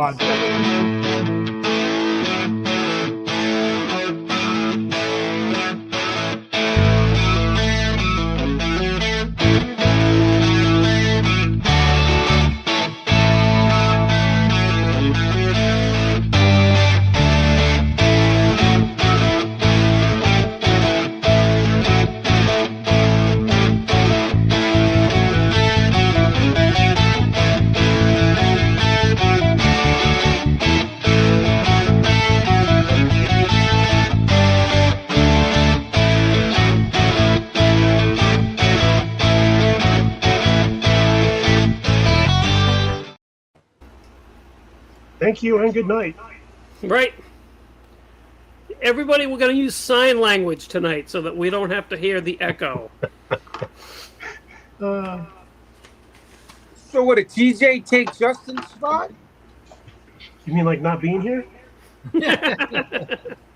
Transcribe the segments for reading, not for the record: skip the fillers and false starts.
Pod. Thank you and good night. Right. Everybody, we're going to use sign language tonight so that we don't have to hear the echo. So what, did TJ take Justin's spot? You mean like not being here?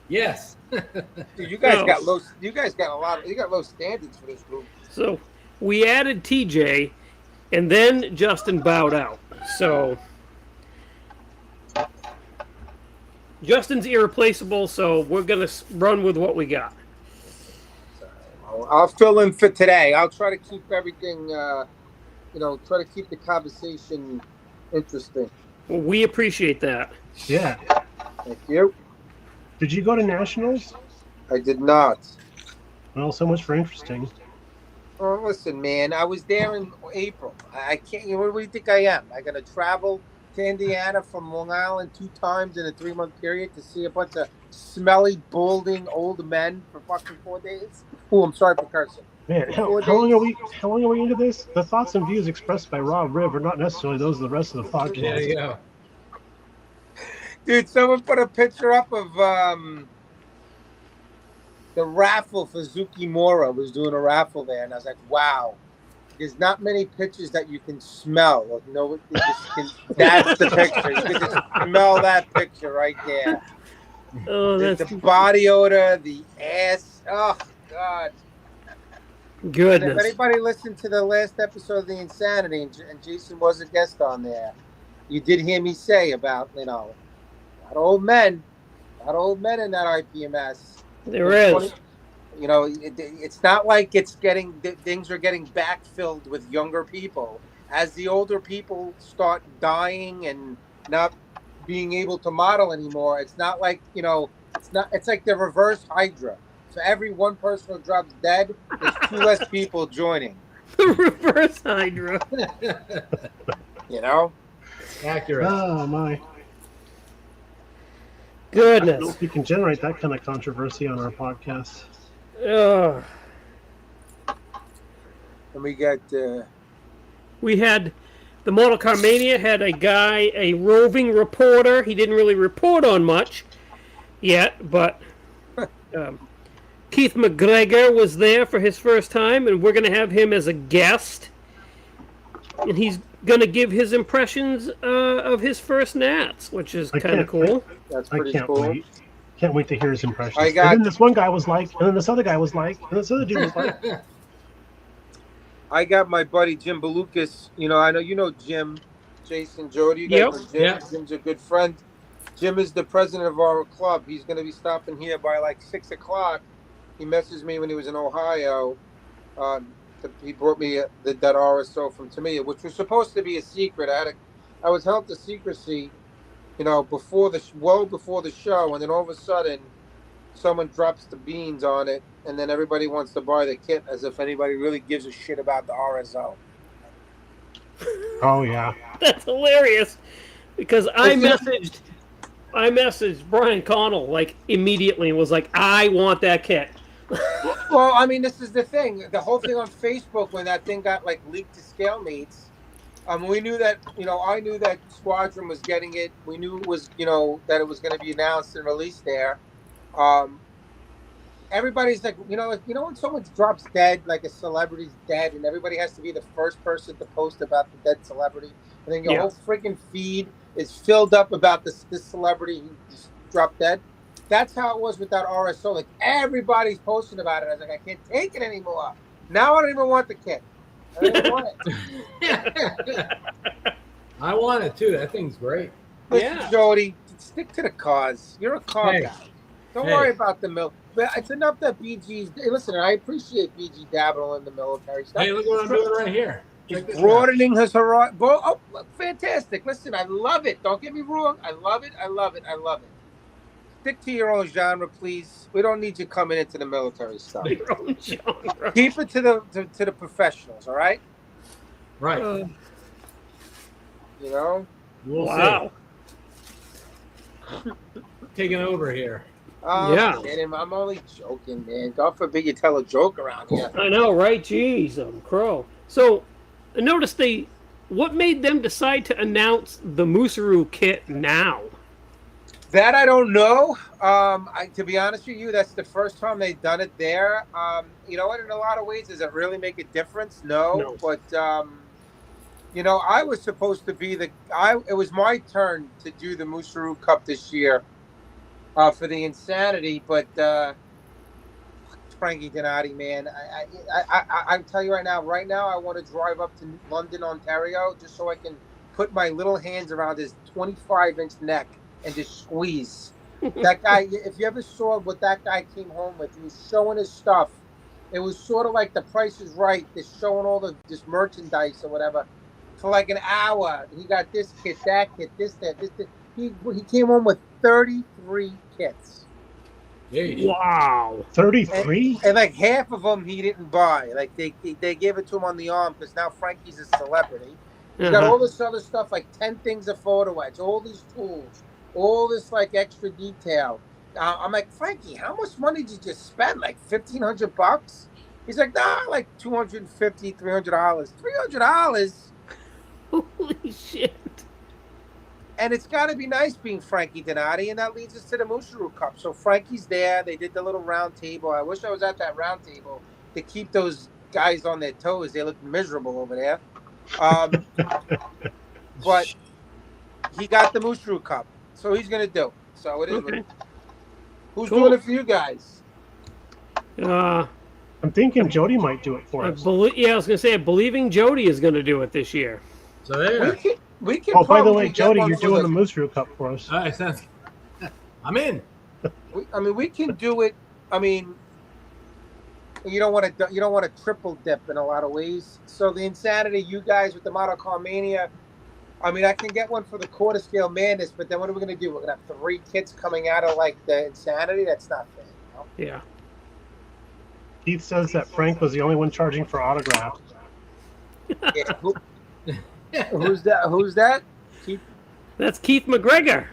Yes. Dude, you guys got low. You guys got you got low standards for this group. So we added TJ, and then Justin bowed out. So Justin's irreplaceable, so we're going to run with what we got. I'll fill in for today. I'll try to keep everything, try to keep the conversation interesting. Well, we appreciate that. Yeah. Thank you. Did you go to Nationals? I did not. Well, so much for interesting. Oh, listen, man. I was there in April. I can't. What do you think I am? I got to travel to Indiana from Long Island 2 times in a 3-month period to see a bunch of smelly, balding old men for fucking 4 days. Oh, I'm sorry for cursing. Man, how long are we into this? The thoughts and views expressed by Rob Riv are not necessarily those of the rest of the podcast. There you go. Dude, someone put a picture up of the raffle for Zuki Mora. Was doing a raffle there, and I was like, wow. There's not many pictures that you can smell. That's the picture. You can just smell that picture right there. Oh, that's the body odor, the ass. Oh, God. Goodness. And if anybody listened to the last episode of The Insanity, and Jason was a guest on there, you did hear me say about, not old men in that IPMS. There is. It's not like things are getting backfilled with younger people. As the older people start dying and not being able to model anymore, it's not like, it's like the reverse Hydra. So every one person who drops dead, there's 2 less people joining. The reverse Hydra. Accurate. Oh, my. Goodness. I don't know if we can generate that kind of controversy on our podcast. And we got... we had... The Model Car Mania had a roving reporter. He didn't really report on much yet, but Keith McGregor was there for his first time, and we're going to have him as a guest. And he's going to give his impressions of his first Nats, which is kind of cool. That's pretty cool. Wait. Can't wait to hear his impressions. And then this one guy was like, and then this other guy was like, and this other dude was like. I got my buddy Jim Belucas. I know you know Jim, Jason, Jody. You guys know Jim. Yep. Jim's a good friend. Jim is the president of our club. He's going to be stopping here by like 6 o'clock. He messaged me when he was in Ohio. He brought me that RSO from Tamiya, which was supposed to be a secret. I was held to secrecy, before the show, and then all of a sudden, someone drops the beans on it, and then everybody wants to buy the kit as if anybody really gives a shit about the RSO. Oh yeah, that's hilarious. Because I messaged Brian Connell like immediately and was like, I want that kit. Well, I mean, this is the thing. The whole thing on Facebook when that thing got like leaked to scale mates. We knew that, I knew that Squadron was getting it. We knew it was, that it was going to be announced and released there. Everybody's like, when someone drops dead, like a celebrity's dead, and everybody has to be the first person to post about the dead celebrity, and then your whole freaking feed is filled up about this celebrity who just dropped dead. That's how it was with that RSO. Like, everybody's posting about it. I was like, I can't take it anymore. Now I don't even want the kit. I don't even want it. I want it too. That thing's great. Listen, Yeah. Jody, stick to the cause. You're a car Hey. guy. Don't Hey. worry about the milk. But it's enough that BG's. Hey, listen, I appreciate BG dabbling in the military stuff. Hey, look what I'm doing right here. He's Check this out. broadening his horizon. Oh, look, fantastic. Listen, I love it. Don't get me wrong. I love it. I love it. I love it. Stick to your own genre, please. We don't need you coming into the military stuff. Your own genre. Keep it to the professionals, all right? Right. You know? We'll Wow. see. Taking over here. Yeah. Man, I'm only joking, man. God forbid you tell a joke around here. I know, right? Jeez, crow. So, I noticed what made them decide to announce the Musaru kit now? That I don't know. To be honest with you, that's the first time they've done it there. You know what? In a lot of ways, does it really make a difference? No. But you know, I was supposed to be it was my turn to do the Musaru Cup this year for the Insanity, but Frankie Donati, man, I tell you right now, I want to drive up to London, Ontario, just so I can put my little hands around his 25-inch neck and just squeeze. That guy, if you ever saw what that guy came home with, he was showing his stuff. It was sort of like The Price is Right. They're showing all this merchandise or whatever for like an hour. He got this kit, that kit, this, that, this. He came home with 33 kits. Wow. 33? And like half of them he didn't buy. Like they gave it to him on the arm because now Frankie's a celebrity. He's got all this other stuff, like 10 things of photo etch, all these tools, all this like extra detail. I'm like, Frankie, how much money did you just spend? Like $1,500? He's like, nah, like $250, $300. $300? Holy shit. And it's got to be nice being Frankie Donati, and that leads us to the Musaru Cup. So Frankie's there. They did the little round table. I wish I was at that round table to keep those guys on their toes. They look miserable over there. But he got the Musaru Cup, so he's going to do it. So it is. Okay. Who's Cool. doing it for you guys? I'm thinking Jody might do it for us. I was going to say, believing Jody is going to do it this year. So there. We can Oh, by the probably way, get Jody, one you're for doing the Musaru Cup for us. All right, sounds. I'm in. we can do it. I mean, you don't want to triple dip in a lot of ways. So the Insanity, you guys with the Model Car Mania. I mean, I can get one for the quarter scale madness, but then what are we going to do? We're going to have 3 kits coming out of like the Insanity. That's not fair. You know? Yeah. Keith says that Frank was the only one charging for autographs. Yeah. Who's that? Keith. That's Keith McGregor.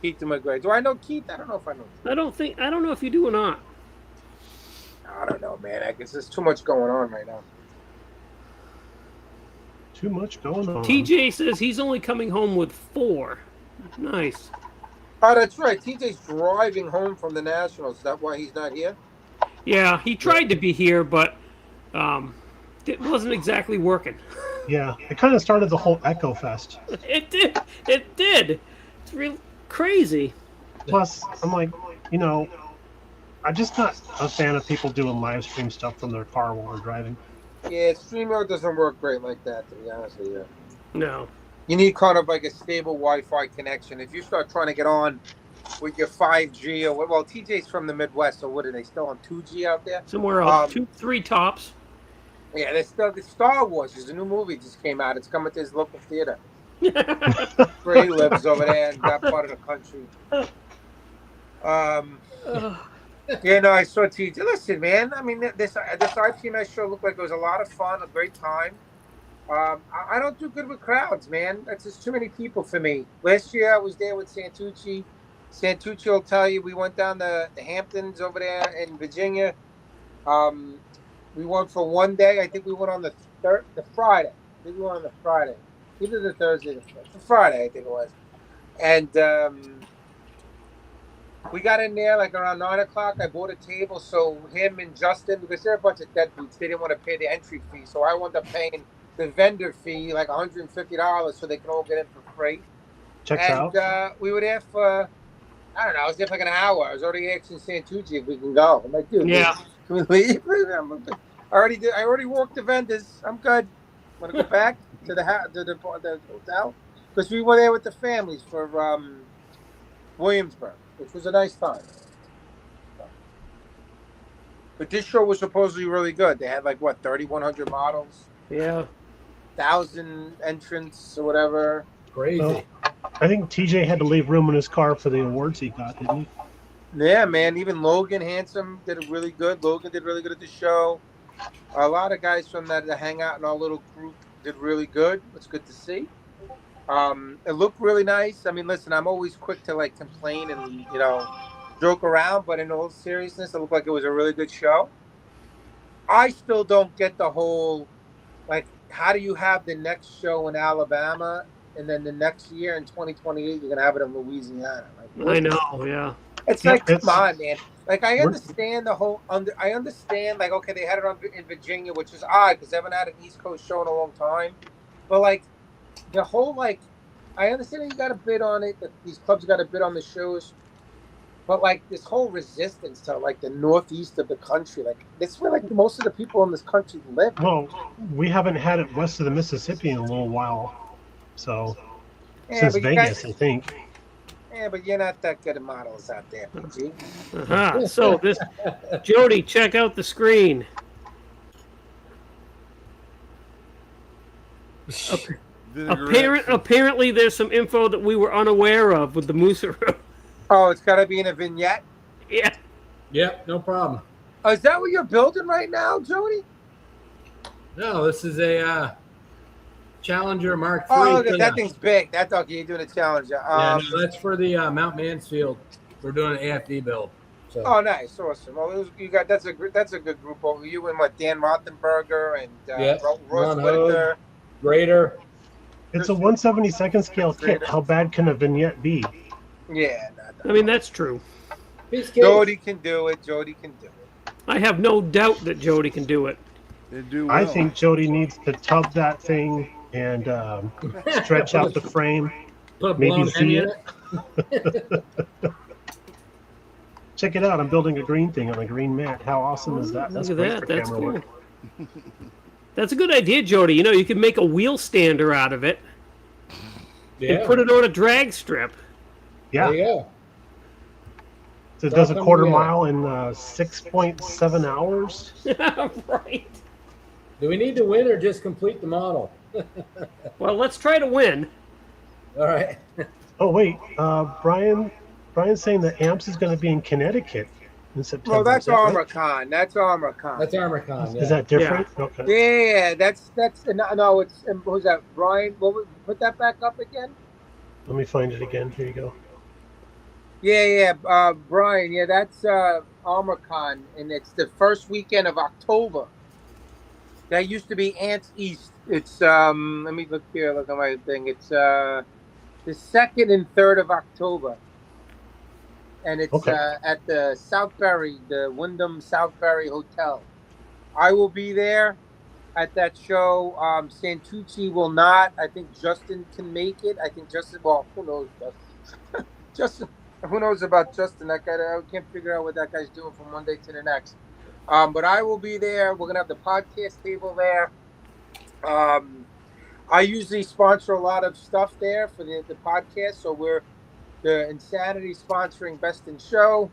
Keith McGregor. Do I know Keith? I don't know if I know. I don't know if you do or not. I don't know, man. I guess there's too much going on right now. Too much going on. TJ says he's only coming home with 4. Nice. Oh, that's right. TJ's driving home from the Nationals. Is that why he's not here? Yeah, he tried to be here, but it wasn't exactly working. Yeah, it kind of started the whole Echo Fest. It did. It did. It's real crazy. Plus, I'm like, I'm just not a fan of people doing live stream stuff from their car while they're driving. Yeah, StreamYard doesn't work great like that, to be honest with you. No. You need kind of like a stable Wi-Fi connection. If you start trying to get on with your 5G or well, TJ's from the Midwest, so what are they still on 2G out there? Somewhere else. 2, 3 tops. Yeah, there's still the Star Wars. There's a new movie just came out. It's coming to his local theater. Where he lives over there in that part of the country. Yeah, no, I saw TJ. Listen, man. I mean, this IPMS show looked like it was a lot of fun, a great time. I don't do good with crowds, man. That's just too many people for me. Last year I was there with Santucci. Santucci will tell you we went down to the Hamptons over there in Virginia. We went for one day. I think we went on the Friday. I think we went on the Friday. Either the Thursday or the Friday, I think it was. And we got in there like around 9 o'clock. I bought a table. So him and Justin, because they're a bunch of deadbeats, they didn't want to pay the entry fee. So I wound up paying the vendor fee, like $150, so they can all get in for free. Checks out. We were there for, I don't know, I was there for like an hour. I was already asking Santucci if we can go. I'm like, dude, Yeah. can we leave? I already walked the vendors. I'm good. Want to go back to the hotel? Because because we were there with the families for Williamsburg, which was a nice time. But this show was supposedly really good. They had like what 3,100 models, Yeah. 1,000 entrants or whatever. Crazy. Well, I think TJ had to leave room in his car for the awards he got, didn't he? Yeah, man. Even Logan Handsome did it really good. Logan did really good at the show. A lot of guys from that hangout in our little group did really good. It's good to see. It looked really nice. I mean, listen, I'm always quick to like complain and joke around, but in all seriousness, it looked like it was a really good show. I still don't get the whole like, how do you have the next show in Alabama and then the next year in 2028 you're gonna have it in Louisiana? Like, I know. Yeah. It's like, come on, man. Like, I understand the whole I understand, like, okay, they had it in Virginia, which is odd because they haven't had an East Coast show in a long time. But, like, the whole, like, I understand that you got to bid on it, that these clubs got to bid on the shows. But, like, this whole resistance to, like, the northeast of the country, like, that's where, like, most of the people in this country live. Well, we haven't had it west of the Mississippi in a little while. So, since Vegas, I think. Yeah, but you're not that good at models out there, PG. Uh-huh. So this, Jody, check out the screen. Apparently, there's some info that we were unaware of with the Moosaroo. Oh, it's got to be in a vignette? Yeah. Yep, no problem. Oh, is that what you're building right now, Jody? No, this is a Challenger Mark III. Oh, look, that thing's big. That's okay. You're doing a Challenger. Yeah, no, that's for the Mount Mansfield. We're doing an AFD build. So. Oh, nice, awesome. Well, that's a good group over you and what Dan Rothenberger and Ross Whitaker. Grader. It's a 1/72nd scale kit. How bad can a vignette be? Yeah, I mean that's true. Jody can do it. Jody can do it. I have no doubt that Jody can do it. Well. I think Jody needs to tub that thing and stretch out the frame. Put a maybe blown see in it. Check it out! I'm building a green thing on a green mat. How awesome is that? That's Look at great that. for That's camera cool. work. That's a good idea, Jody. You can make a wheel stander out of it and put it on a drag strip. Yeah. There you go. So it does a quarter mile in 6.7 hours. Right. Do we need to win or just complete the model? Well, let's try to win. All right. Oh wait, Brian's saying that AMPS is going to be in Connecticut in September. Well, that's ArmorCon. Right? That's ArmorCon. That's ArmorCon. Yeah. Is that different? Yeah. Okay. Yeah, that's no. It's who's that? Brian. Put that back up again. Let me find it again. Here you go. Yeah. Brian. Yeah, that's ArmorCon, and it's the first weekend of October. That used to be Ants East. It's let me look here. Look at my thing. It's the 2nd and 3rd of October, and it's at the Southbury, the Wyndham Southbury Hotel. I will be there at that show. Santucci will not. I think Justin can make it. I think Justin. Well, who knows Justin? Justin. Who knows about Justin? That guy. I can't figure out what that guy's doing from one day to the next. But I will be there. We're gonna have the podcast table there. I usually sponsor a lot of stuff there for the podcast. So we're the Insanity sponsoring Best in Show,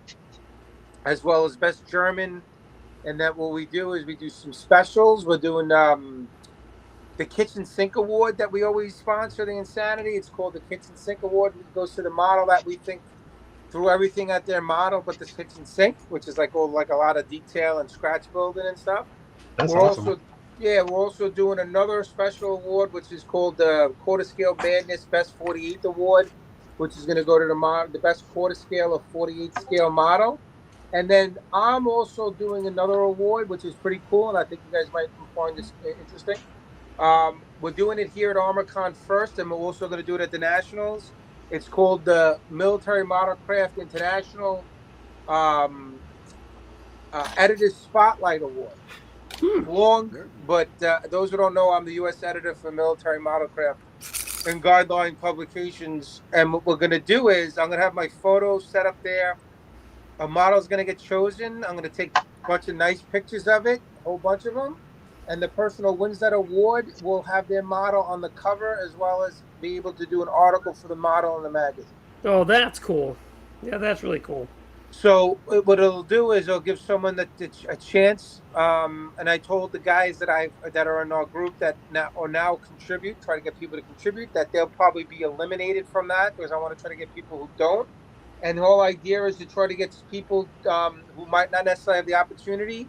as well as Best German. And then what we do is we do some specials. We're doing the Kitchen Sink Award that we always sponsor, the Insanity. It's called the Kitchen Sink Award. It goes to the model that we think threw everything at their model but the kitchen sink, which is like a lot of detail and scratch building and stuff. That's awesome. We're also doing another special award, which is called the Quarter Scale Madness Best 48th Award, which is going to go to the best quarter scale of 48 scale model. And then I'm also doing another award, which is pretty cool, and I think you guys might find this interesting. We're doing it here at ArmorCon first, and we're also going to do it at the Nationals. It's called the Military Modelcraft International Editor's Spotlight Award. Long, but those who don't know, I'm the U.S. editor for Military Modelcraft and Guideline Publications. And what we're going to do is I'm going to have my photos set up there. A model's going to get chosen. I'm going to take a bunch of nice pictures of it, a whole bunch of them. and the person who wins that award will have their model on the cover as well as be able to do an article for the model in the magazine. Oh, that's cool. Yeah, that's really cool. So what it'll do is it'll give someone a chance. And I told the guys that are in our group that now contribute, try to get people to contribute, that they'll probably be eliminated from that because I want to try to get people who don't. And the whole idea is to try to get people who might not necessarily have the opportunity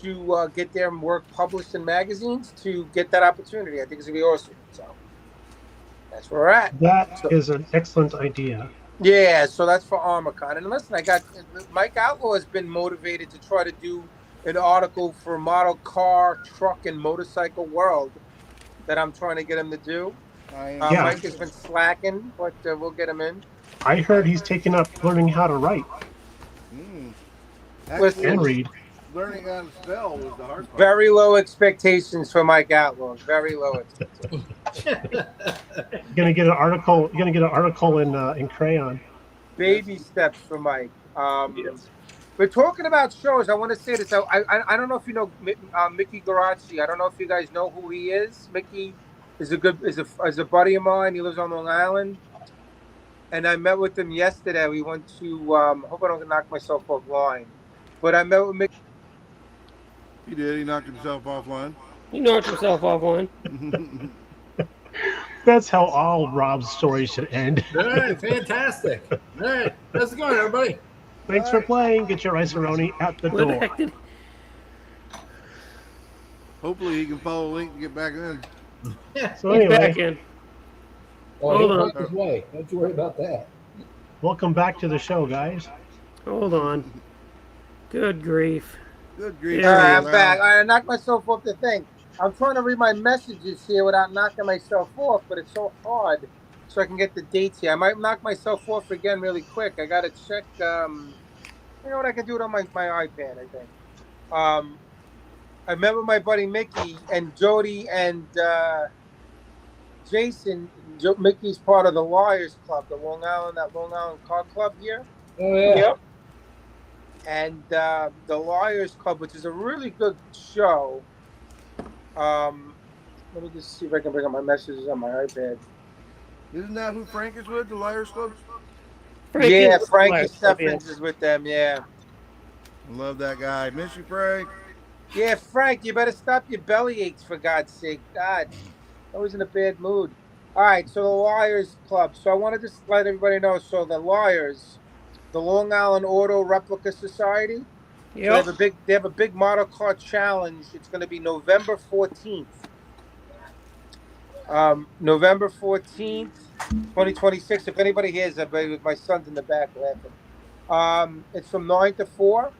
to get their work published in magazines to get that opportunity. I think it's gonna be awesome. So that's where we're at. That is an excellent idea. Yeah, so that's for ArmorCon. And listen, Mike Outlaw has been motivated to try to do an article for model car, truck, and motorcycle world that I'm trying to get him to do. Yeah. Mike has been slacking, but we'll get him in. I heard he's taken up learning how to write Listen, and read. Learning how to spell was the hard part. very low expectations for Mike Outlaw. Very low expectations. You're gonna get an article. You're gonna get an article in crayon. Baby steps for Mike. Yes. We're talking about shows. I want to say this. I don't know if you know Mickey Garazzi. I don't know if you guys know who he is. Mickey is a buddy of mine. He lives on Long Island. And I met with him yesterday. We went to hope I don't knock myself offline. But I met with Mickey. He did. He knocked himself offline. You knocked yourself offline. That's how all Rob's stories should end. All right, fantastic. All right, how's it going, everybody? Thanks for playing. Get your Rice-A-Roni at the Where the door. heck did? Hopefully he can follow Link and get back in. Yeah. So He's back anyway, in. Oh, Hold he'll on. find his way. Don't you worry about that. welcome back to the show, guys. Hold on. Good grief. Good grief. Yeah. All right, Wow. I'm back. I knocked myself off the thing. I'm trying to read my messages here without knocking myself off, but it's so hard. So I can get the dates here. I might knock myself off again really quick. I got to check. You know what? I can do it on my iPad, I think. I met with my buddy Mickey and Jody and Jason. Mickey's part of the Liars Club, that Long Island Car Club here. Oh, yeah. Yep. And the Liars Club, which is a really good show. Let me just see if I can bring up my messages on my iPad. Isn't that who Frank is with, the Liars Club? Frank Yeah, is- Frankie Steffens is with them, yeah. I love that guy. Miss you, Frank. Yeah, Frank, you better stop your belly aches, for God's sake. God, always in a bad mood. All right, so the Liars Club. So I want to just let everybody know. So the Liars, the Long Island Auto Replica Society, so Yep. they have a big model car challenge. It's going to be November 14th. November 14th, 2026. If anybody hears that, my son's in the back laughing. It's from 9 to 4,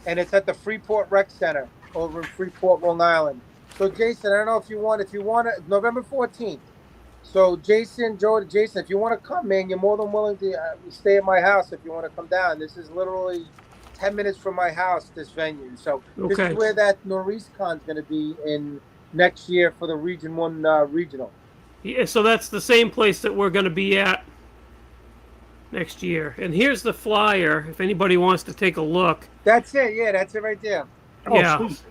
and it's at the Freeport Rec Center over in Freeport, Long Island. So, Jason, I don't know if you want to, November 14th. So, Jason, if you want to come, man, you're more than willing to stay at my house if you want to come down. This is literally 10 minutes from my house, this venue. So, this Okay. is where that Northeast Con's going to be in next year for the Region 1 regional. Yeah, so that's the same place that we're going to be at next year. And here's the flyer if anybody wants to take a look. That's it. Yeah, that's it right there. Oh, Yeah. sweet.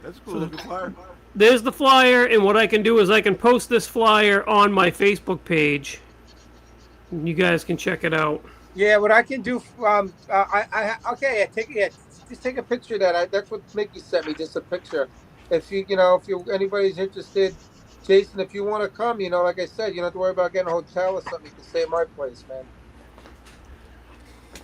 That's a cool looking flyer. There's the flyer, and what I can do is I can post this flyer on my Facebook page. And you guys can check it out. Yeah, what I can do, just take a picture of that. That's what Mickey sent me, just a picture. If anybody's interested, Jason, if you want to come, like I said, you don't have to worry about getting a hotel or something. You can stay at my place, man.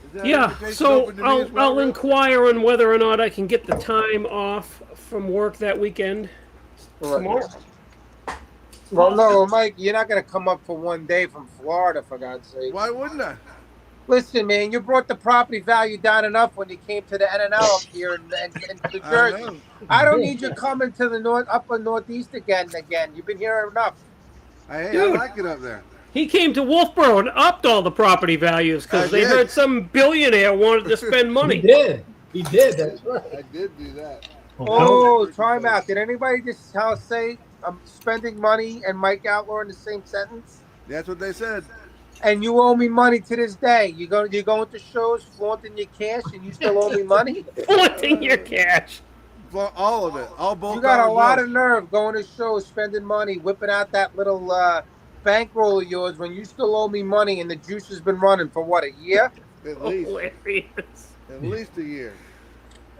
Is that Yeah, invitation so open to me as well, I'll Rick? inquire on whether or not I can get the time off from work that weekend tomorrow. Well, no, Mike, you're not going to come up for one day from Florida, for God's sake. Why wouldn't I? Listen, man, you brought the property value down enough when you came to the NNL up here in New I Jersey. know. I don't need you coming to the upper Northeast again. You've been here enough. I Dude. like it up there. He came to Wolfboro and upped all the property values because I they did. heard some billionaire wanted to spend He money. did. He did. That's right. I did do that. Oh, time out. Did anybody just say I'm spending money and Mike Outlaw in the same sentence? That's what they said. And you owe me money to this day. You're going to shows flaunting your cash and you still owe me money? Flaunting your cash. All of it. All both. You got a dollars lot bills. of nerve going to shows, spending money, whipping out that little bankroll of yours when you still owe me money and the juice has been running for what, a year? At least. Hilarious. At least a year.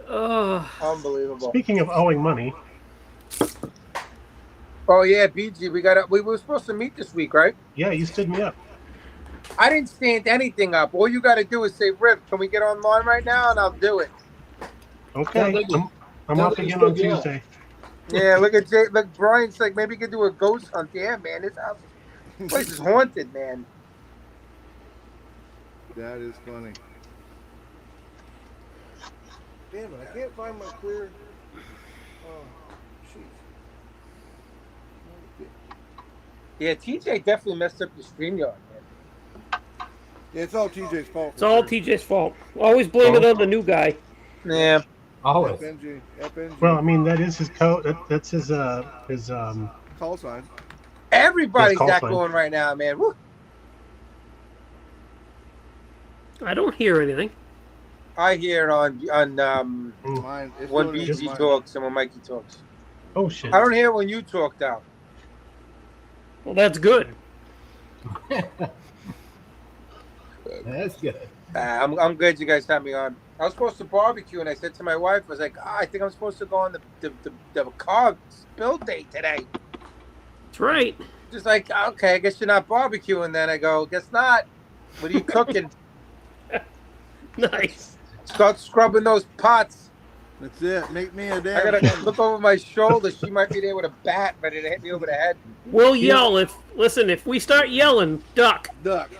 Oh, Unbelievable. Speaking of owing money, Oh yeah, BG, we were supposed to meet this week, right? yeah, you stood me up. I didn't stand anything up. All you got to do is say, Rip, can we get online right now? And I'll do it. Okay, like you- I'm sounds up like you again on stood me up. Tuesday. Yeah, look at Jay. Look, Brian's like, maybe you could do a ghost hunt. Yeah, man, this place is haunted, man. That is funny. Damn it! I can't find my clear. Oh, jeez. Yeah, TJ definitely messed up the StreamYard, man. Yeah, it's all TJ's fault. it's all TJ's fault. Always blame it on the new guy. Yeah. Always. FNG. Well, I mean that is his code. That's his Call sign. Everybody's call that sign. going right now, man. Woo. I don't hear anything. I hear it on Mine. It's when doing it with BG mine. talks and when Mikey talks. Oh shit. I don't hear it when you talk, though. Well, that's good. That's good. I'm good you guys had me on. I was supposed to barbecue, and I said to my wife, I was like, I think I'm supposed to go on the car build date today. That's right. Just like, okay, I guess you're not barbecuing then. I go, guess not. What are you cooking? Nice. Start scrubbing those pots. That's it. Make me a I damn. gotta look over my shoulder. She might be there with a bat ready to hit me over the head. We'll yell if we start yelling, duck. duck.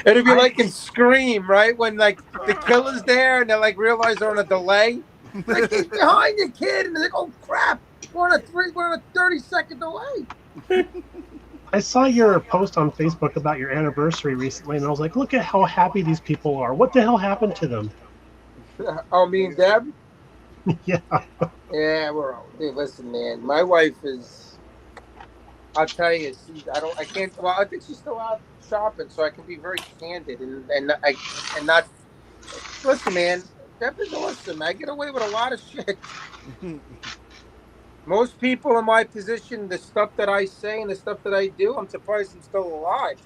It'd be like in Scream, right? When like the killer's there and they like realize they're on a delay. Like, get behind you, kid, and they're like, oh crap, we're on a 30-second delay. I saw your post on Facebook about your anniversary recently, and I was like, look at how happy these people are. What the hell happened to them? Oh, me and Deb? Yeah. Yeah, we're all. Dude, listen, man. My wife is. I'll tell you, I can't. Well, I think she's still out shopping, so I can be very candid and not. Listen, man. Deb is awesome. I get away with a lot of shit. Most people in my position, the stuff that I say and the stuff that I do, I'm surprised I'm still alive.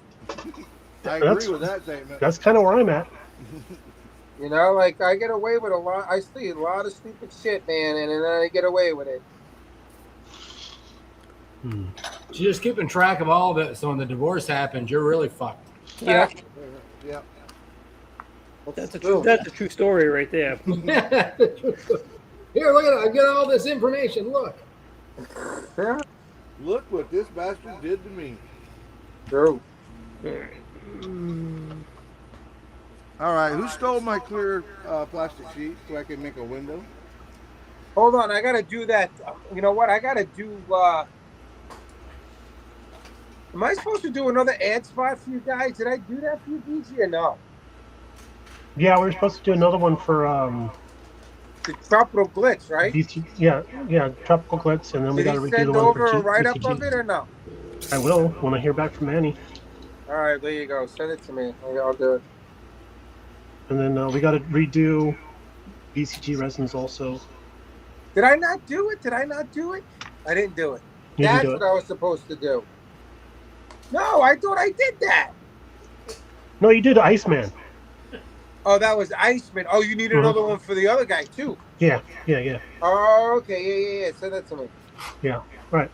I agree with that statement. That's kind of where I'm at. You know, like I get away with a lot. I see a lot of stupid shit, man, and then I get away with it. She's just keeping track of all of it. So when the divorce happens, you're really fucked. Yeah, Yeah. that's a true story right there. Here, look at it. I get all this information. Look. Yeah, Look what this bastard did to me. true. All right, who stole my clear plastic sheet so I can make a window? Hold on, I gotta do that. You know what? I gotta do. Am I supposed to do another ad spot for you guys? Did I do that for you, BG, or no? Yeah, we were supposed to do another one for The Tropical Glitch, right? BT. Yeah, Tropical Glitz, and then we Did got to he redo send the one over for a write-up BTG. of it or no? I will when I hear back from Annie. All right, there you go. Send it to me. I'll do it. And then we got to redo BCG Resins also. Did I not do it? I didn't do it. You That's can do what it. I was supposed to do. No, I thought I did that. No, you did Iceman. Oh, that was Iceman. Oh, you need another one for the other guy, too. Yeah. Oh, okay. Yeah. Send that to me. Yeah, right.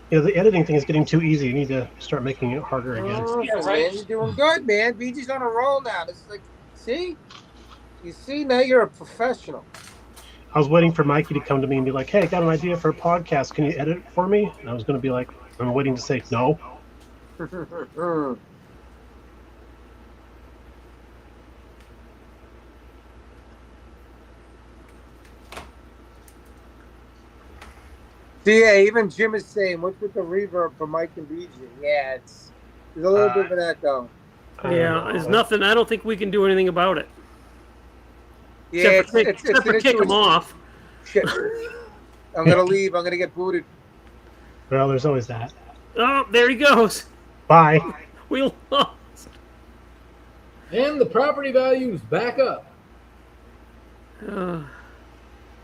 Yeah, the editing thing is getting too easy. You need to start making it harder again. Oh, Yeah, man, right. you're doing good, man. BG's on a roll now. This is like, see? You see, now you're a professional. I was waiting for Mikey to come to me and be like, hey, I got an idea for a podcast. Can you edit it for me? And I was going to be like, I'm waiting to say no. See, yeah, even Jim is saying, what's with the reverb for Mike and BG? Yeah, there's a little bit of that, though. Yeah, there's nothing. I don't think we can do anything about it. Yeah, Except for kick them off. Shit. I'm going to leave. I'm going to get booted. Well, there's always that. Oh, there he goes. Bye. We lost. And the property value's back up.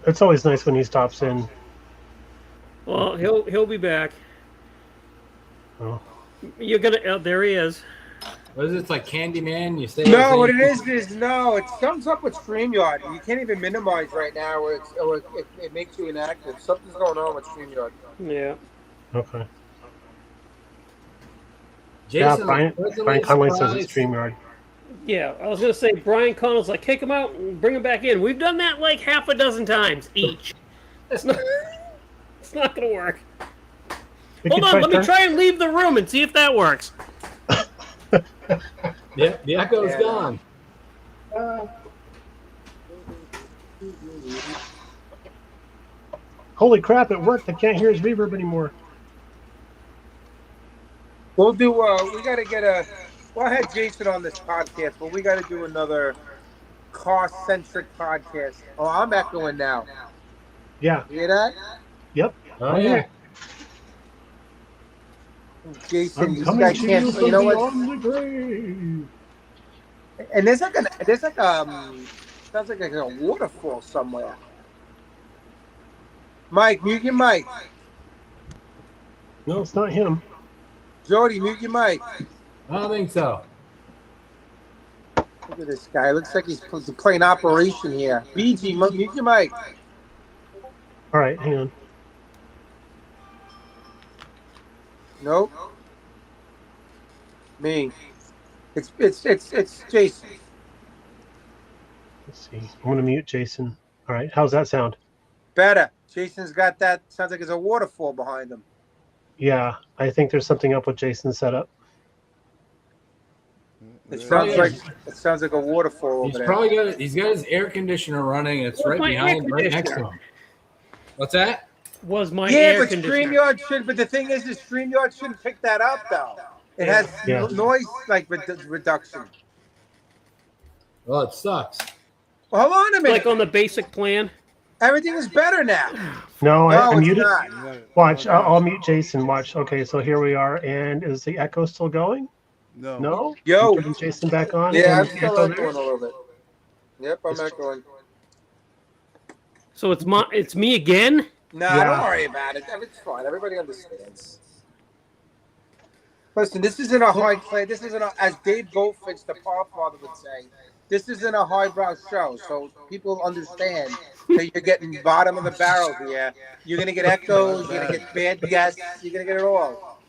It's always nice when he stops in. Well, he'll be back. Oh. You're gonna. Oh, there he is. What is it? It's like Candyman. You say No, what it is no, it sums up with StreamYard. You can't even minimize right now, or it makes you inactive. Something's going on with StreamYard. Yeah. Okay. Jason, Yeah, Brian Conley says it's StreamYard. Yeah, I was gonna say Brian Connell's like kick him out and bring him back in. We've done that like half a dozen times each. It's not. It's not gonna work. Hold on, let me try and leave the room and see if that works. Yeah, the echo's gone. Holy crap! It worked. I can't hear his reverb anymore. We'll do. We got to get a. Well, I had Jason on this podcast, but we got to do another car-centric podcast. Oh, I'm echoing now. Yeah. You hear that? Yep. Oh, yeah. Jason, I'm this coming guy to can't. you You from know what? beyond the grave. And there's like sounds like a waterfall somewhere. Mike, mute your mic. No, it's not him. Jody, mute your mic. I don't think so. Look at this guy. Looks like he's playing Operation here. BG, mute your mic. All right, hang on. Nope. Me. It's Jason. Let's see. I'm gonna mute Jason. All right, how's that sound? Better. Jason's got that. Sounds like there's a waterfall behind him. Yeah, I think there's something up with Jason's setup. It sounds like a waterfall He's over there. probably he's got his air conditioner running. It's right behind, right next to him. What's that? Was my Yeah, air but conditioner. StreamYard should. But the thing is, StreamYard shouldn't pick that up though. It has noise reduction. Well, it sucks. Well, hold on a minute. Like on the basic plan. Everything is better now. No, No, I it's muted. not. Watch, I'll mute Jason. Watch. Okay, so here we are. And is the echo still going? No. No? Yo. You turn Jason back on? Yeah, I'm And still echo echoing there? a little bit. Yep, I'm echoing. So it's me again. Nah, Yeah. don't worry about it. It's fine. Everybody understands. Listen, this isn't a high play. This isn't as Dave Goldfinch, the Podfather, would say. This isn't a highbrow show, so people understand that you're getting bottom of the barrel here. You're gonna get echoes. You're gonna get bad guests. You're gonna get it all.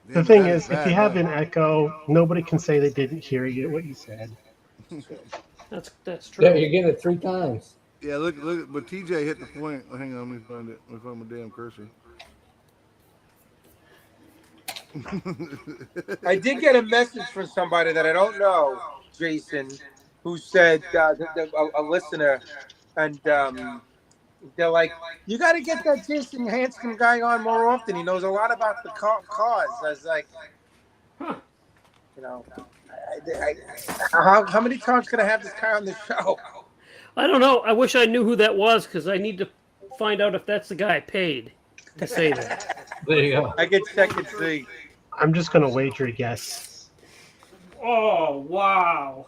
The thing is, if you have an echo, nobody can say they didn't hear you what you said. That's true. Yeah, you're getting it 3 times. Yeah, look, but TJ hit the point. Hang on, let me find it. Let me find my damn cursor. I did get a message from somebody that I don't know, Jason, who said a listener, and they're like, "You got to get that Jason Hanscom guy on more often. He knows a lot about the cars." I was like, Huh. you know, how many times can I have this guy on the show? I don't know. I wish I knew who that was because I need to find out if that's the guy I paid to say that. There you go. I get check and see. I'm just going to wager a guess. Oh wow!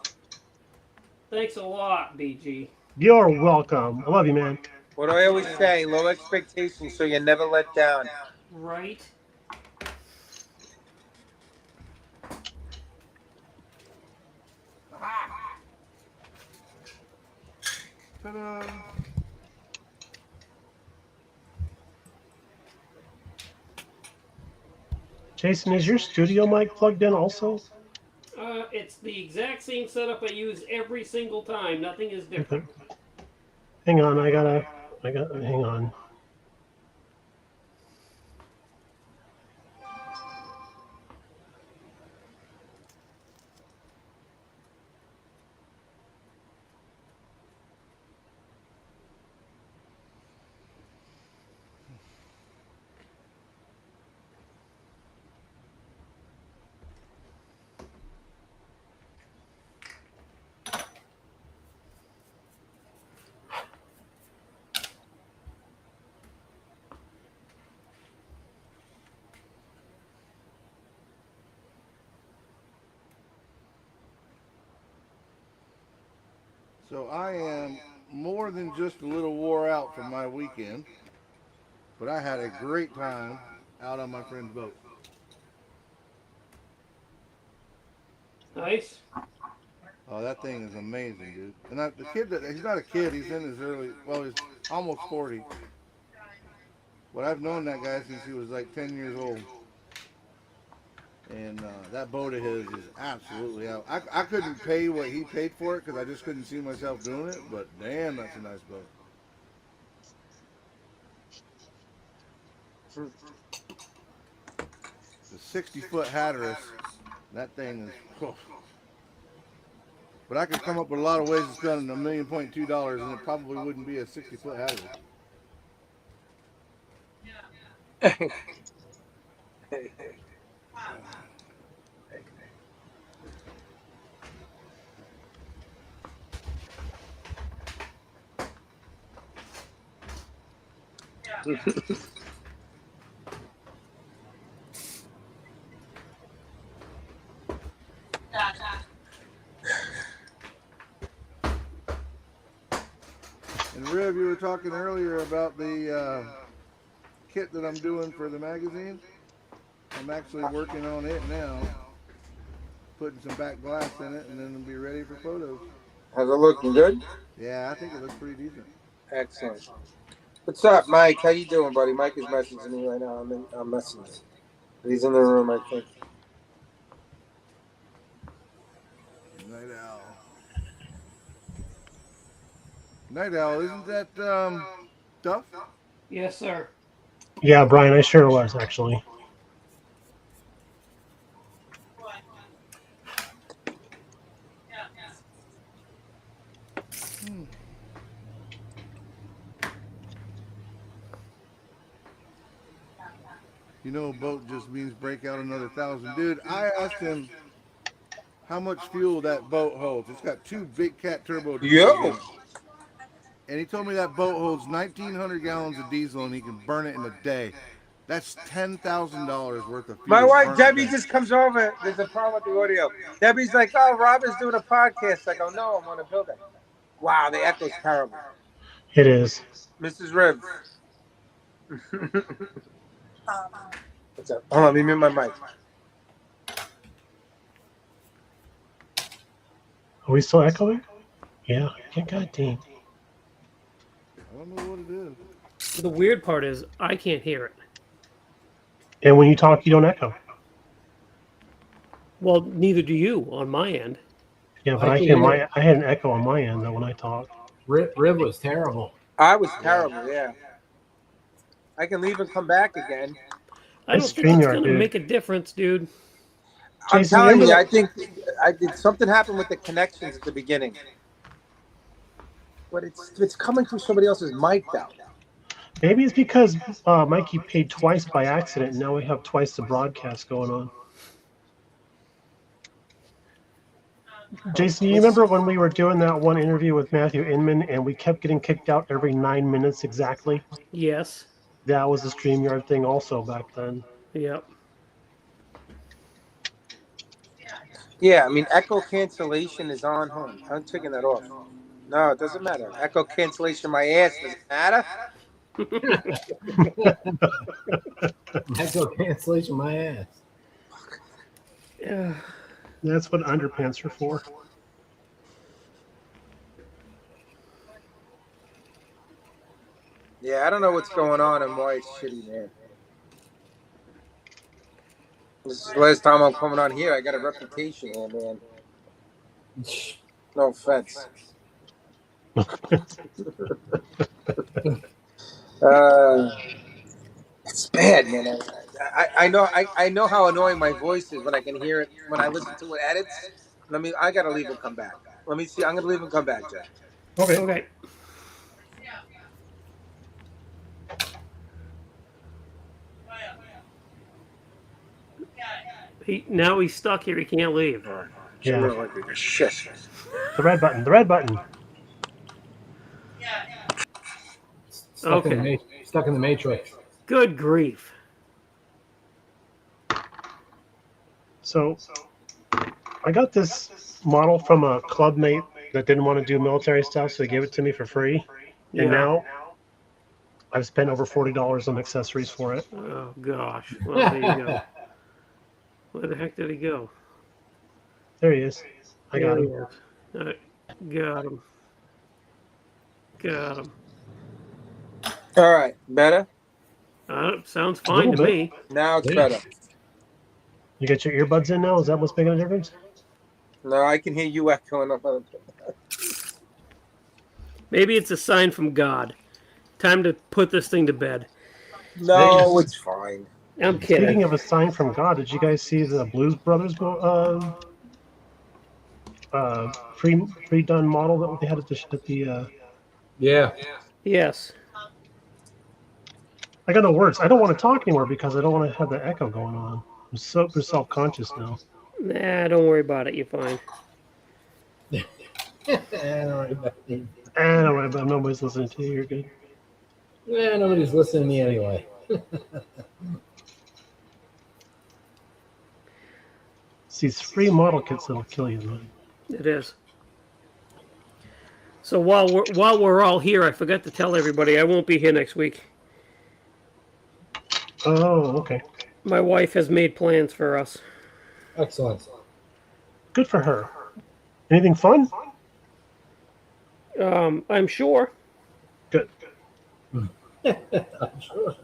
Thanks a lot, BG. You're welcome. I love you, man. What do I always say? Low expectations, so you're never let down. Right. Ta-da. Jason, is your studio mic plugged in also? It's the exact same setup I use every single time. Nothing is different. Okay. Hang on, hang on. So I am more than just a little wore out from my weekend, but I had a great time out on my friend's boat. Nice. Oh, that thing is amazing, dude. And the kid he's not a kid. He's in his he's almost 40. But I've known that guy since he was like 10 years old. And that boat of his is absolutely out. I couldn't pay what he paid for it because I just couldn't see myself doing it. But damn, that's a nice boat. The 60-foot Hatteras, that thing is. Oh. But I could come up with a lot of ways to spend $1.2 million, and it probably wouldn't be a 60-foot Hatteras. And Riv, you were talking earlier about the kit that I'm doing for the magazine. I'm actually working on it now, putting some back glass in it, and then it'll be ready for photos. How's it looking? Good? Yeah, I think it looks pretty decent. Excellent. What's up, Mike? How you doing, buddy? Mike is messaging me right now. I'm messaging. He's in the room, I think. Night Owl. Night Owl, isn't that Duff? Yes, sir. Yeah, Brian, I sure was actually. You know, a boat just means break out another 1,000. Dude, I asked him how much fuel that boat holds. It's got 2 big cat turbo diesels in it. And he told me that boat holds 1,900 gallons of diesel and he can burn it in a day. That's $10,000 worth of fuel. My wife Debbie just comes over. There's a problem with the audio. Debbie's like, "Oh, Robert's doing a podcast." I go, "No, I'm on a building." Wow, the echo's terrible. It is. Mrs. Riv. What's up? Hold on, let me mute my mic. Are we still echoing? Yeah. God dang. I don't know what it is. The weird part is I can't hear it. And when you talk, you don't echo. Well, neither do you on my end. Yeah, but I had an echo on my end though when I talked. Rib was terrible. I was terrible, yeah. I can leave and come back again. I don't think it's going to make a difference, dude. I'm telling you, I think something happened with the connections at the beginning. But it's coming through somebody else's mic though. Maybe it's because Mikey paid twice by accident, and now we have twice the broadcast going on. Jason, you remember when we were doing that one interview with Matthew Inman, and we kept getting kicked out every 9 minutes exactly? Yes. That was the StreamYard thing also back then. Yep. Yeah, I mean, echo cancellation is on home. I'm taking that off. No, it doesn't matter. Echo cancellation, my ass doesn't matter. Echo cancellation, my ass. Yeah. That's what underpants are for. Yeah, I don't know what's going on and why it's shitty, man. This is the last time I'm coming on here. I got a reputation here, man. No offense. It's bad, man. I know how annoying my voice is when I can hear it when I listen to it edits. I gotta leave and come back. Let me see. I'm gonna leave and come back, Jack. Okay. Now he's stuck here. He can't leave. Yeah. Shit. The red button. The red button. Stuck in the matrix. Good grief. So I got this model from a club mate that didn't want to do military stuff, so he gave it to me for free. Yeah. And now I've spent over $40 on accessories for it. Oh gosh. Well, there you go. Where the heck did he go? There he is. I got There him. he is. All right. Got him. Got him. All right, better? Sounds fine to little bit. me. Now it's Yeah. better. You got your earbuds in now? Is that what's making a difference? No, I can hear you echoing up. Maybe it's a sign from God. Time to put this thing to bed. No, it's fine. I'm Speaking kidding. of a sign from God, did you guys see the Blues Brothers pre-done model that they had at the Yeah. Yes. I got no words. I don't want to talk anymore because I don't want to have the echo going on. I'm super self-conscious now. Nah, don't worry about it. You're fine. I don't worry about it. Nobody's listening to you. You're good. Yeah, nobody's listening to me anyway. It's these free model kits that'll kill you, man. It is. So while we're all here, I forgot to tell everybody I won't be here next week. Oh, okay. My wife has made plans for us. Excellent. Good for her. Anything fun? I'm sure. Good. I'm sure.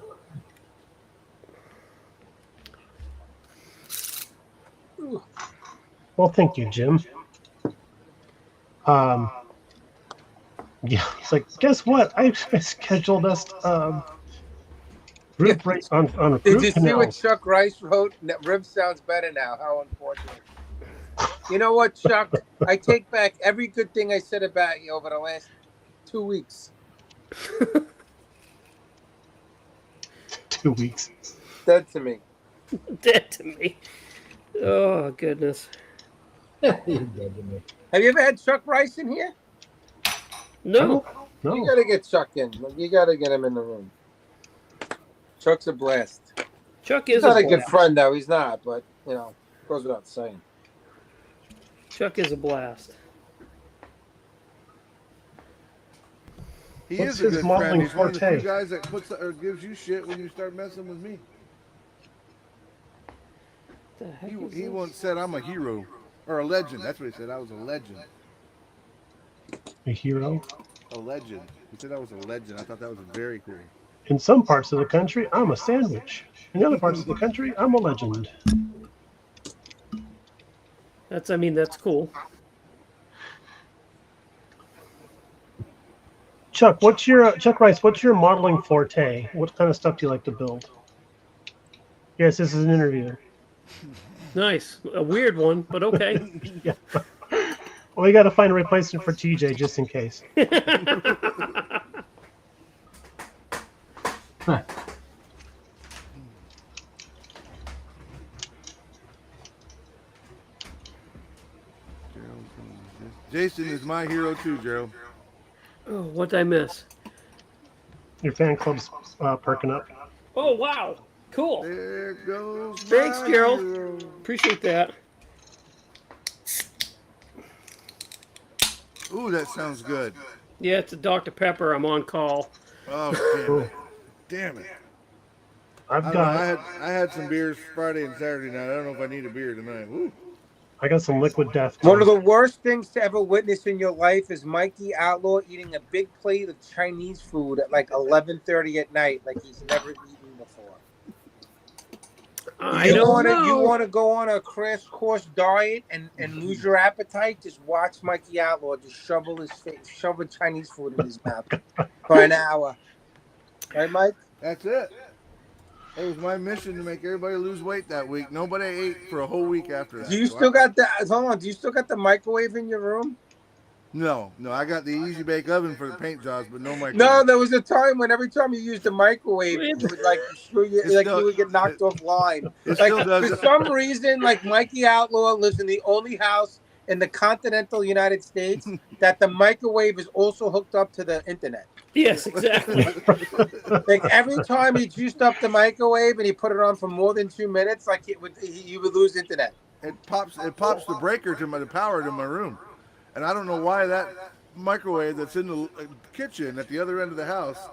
Well, thank you, Jim. Yeah, it's like, guess what? I scheduled us group race on a Did group you see canal. what Chuck Rice wrote? Rib sounds better now. How unfortunate. You know what, Chuck? I take back every good thing I said about you over the last 2 weeks. 2 weeks. Dead to me. Dead to me. Oh goodness. You're dead to me. Have you ever had Chuck Rice in here? No. No. You gotta get Chuck in. You gotta get him in the room. Chuck's a blast. Chuck He's is not a a good blast. friend, though. He's not, but, you know, goes without saying. Chuck is a blast. He What's is a his good modeling friend. He's one of the forte? few guys that puts or gives you shit when you start messing with me. The heck is He this? once said I'm a hero or a legend. That's what he said. I was a legend. A hero. A legend. He said I was a legend. I thought that was very cool. In some parts of the country, I'm a sandwich. In other parts of the country, I'm a legend. That's cool. Chuck, Chuck Rice? What's your modeling forte? What kind of stuff do you like to build? Yes, this is an interview. Nice. A weird one, but okay. Yeah. Well, we got to find a replacement for TJ just in case. Jason is my hero too, Gerald. Oh, what did I miss? Your fan club's perking up. Oh, wow. Cool. There goes Thanks, my Gerald. hero. Appreciate that. Ooh, that sounds good. Yeah, it's a Dr. Pepper. I'm on call. Oh, Cool. damn it. I've I don't know, got I had some beers Friday and Saturday night. I don't know if I need a beer tonight. Woo. I got some liquid death. One of the worst things to ever witness in your life is Mikey Outlaw eating a big plate of Chinese food at like 11:30 at night, like he's never eaten before. I don't know. You want to go on a crash course diet and lose your appetite? Just watch Mikey Outlaw just shove a Chinese food in his mouth for an hour. Right, Mike? That's it. It was my mission to make everybody lose weight that week. Nobody ate for a whole week after that. Do you So still got the hold on? Do you still got the microwave in your room? No, I got the easy bake oven for the paint jobs, but no microwave. No, there was a time when every time you used the microwave, it would like screw you, It like still- you would get knocked offline. It Like still does. for some reason, like Mikey Outlaw lives in the only house in the continental United States that the microwave is also hooked up to the internet. Yes, exactly. Like every time he juiced up the microwave and he put it on for more than 2 minutes, like you would lose internet. It pops the breaker to the power to my room. and I don't know why that microwave that's in the kitchen at the other end of the house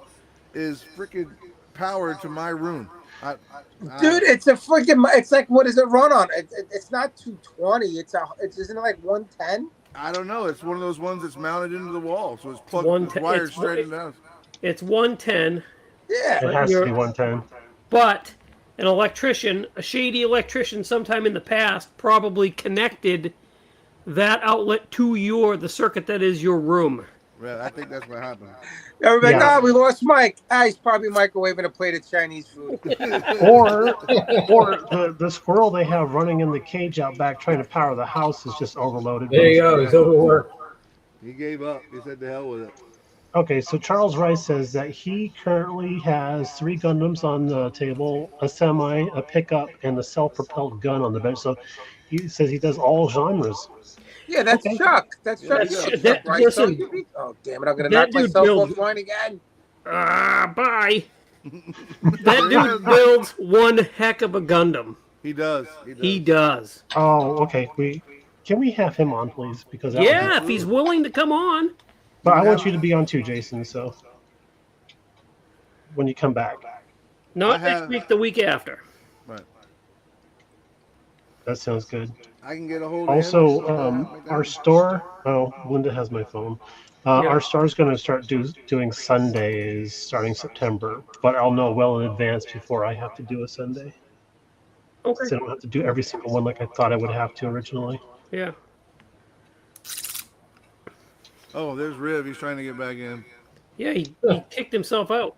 is freaking powered to my room. Dude, it's a freaking. It's like, what does it run on? It's not 220. Isn't it like 110? I don't know. It's one of those ones that's mounted into the wall, so it's plugged. It's wired straight in the house. It's 110. Yeah, It has to be 110. But an electrician, a shady electrician, sometime in the past, probably connected that outlet to the circuit that is your room. Yeah, I think that's what happened. Everybody, we lost Mike. He's probably microwaving a plate of Chinese food. or the squirrel they have running in the cage out back trying to power the house is just overloaded. There you go. He's overworked. He gave up. He said, "To hell with it." Okay, so Charles Rice says that he currently has 3 Gundams on the table, a semi, a pickup, and a self-propelled gun on the bench. So he says he does all genres. Yeah, that's Chuck. That's Chuck. Right? Listen, oh, damn it. I'm going to knock myself offline again. Bye. That dude builds one heck of a Gundam. He does. He does. Oh, okay. Can we have him on, please? Because if he's willing to come on. But I want you to be on too, Jason. So when you come back, not next week, the week after. Right. That sounds good. I can get a hold. Also, our store. Oh, Linda has my phone. Our store is going to start doing Sundays starting September, but I'll know well in advance before I have to do a Sunday. Okay. So I don't have to do every single one like I thought I would have to originally. Yeah. Oh, there's Riv. He's trying to get back in. Yeah, he kicked himself out.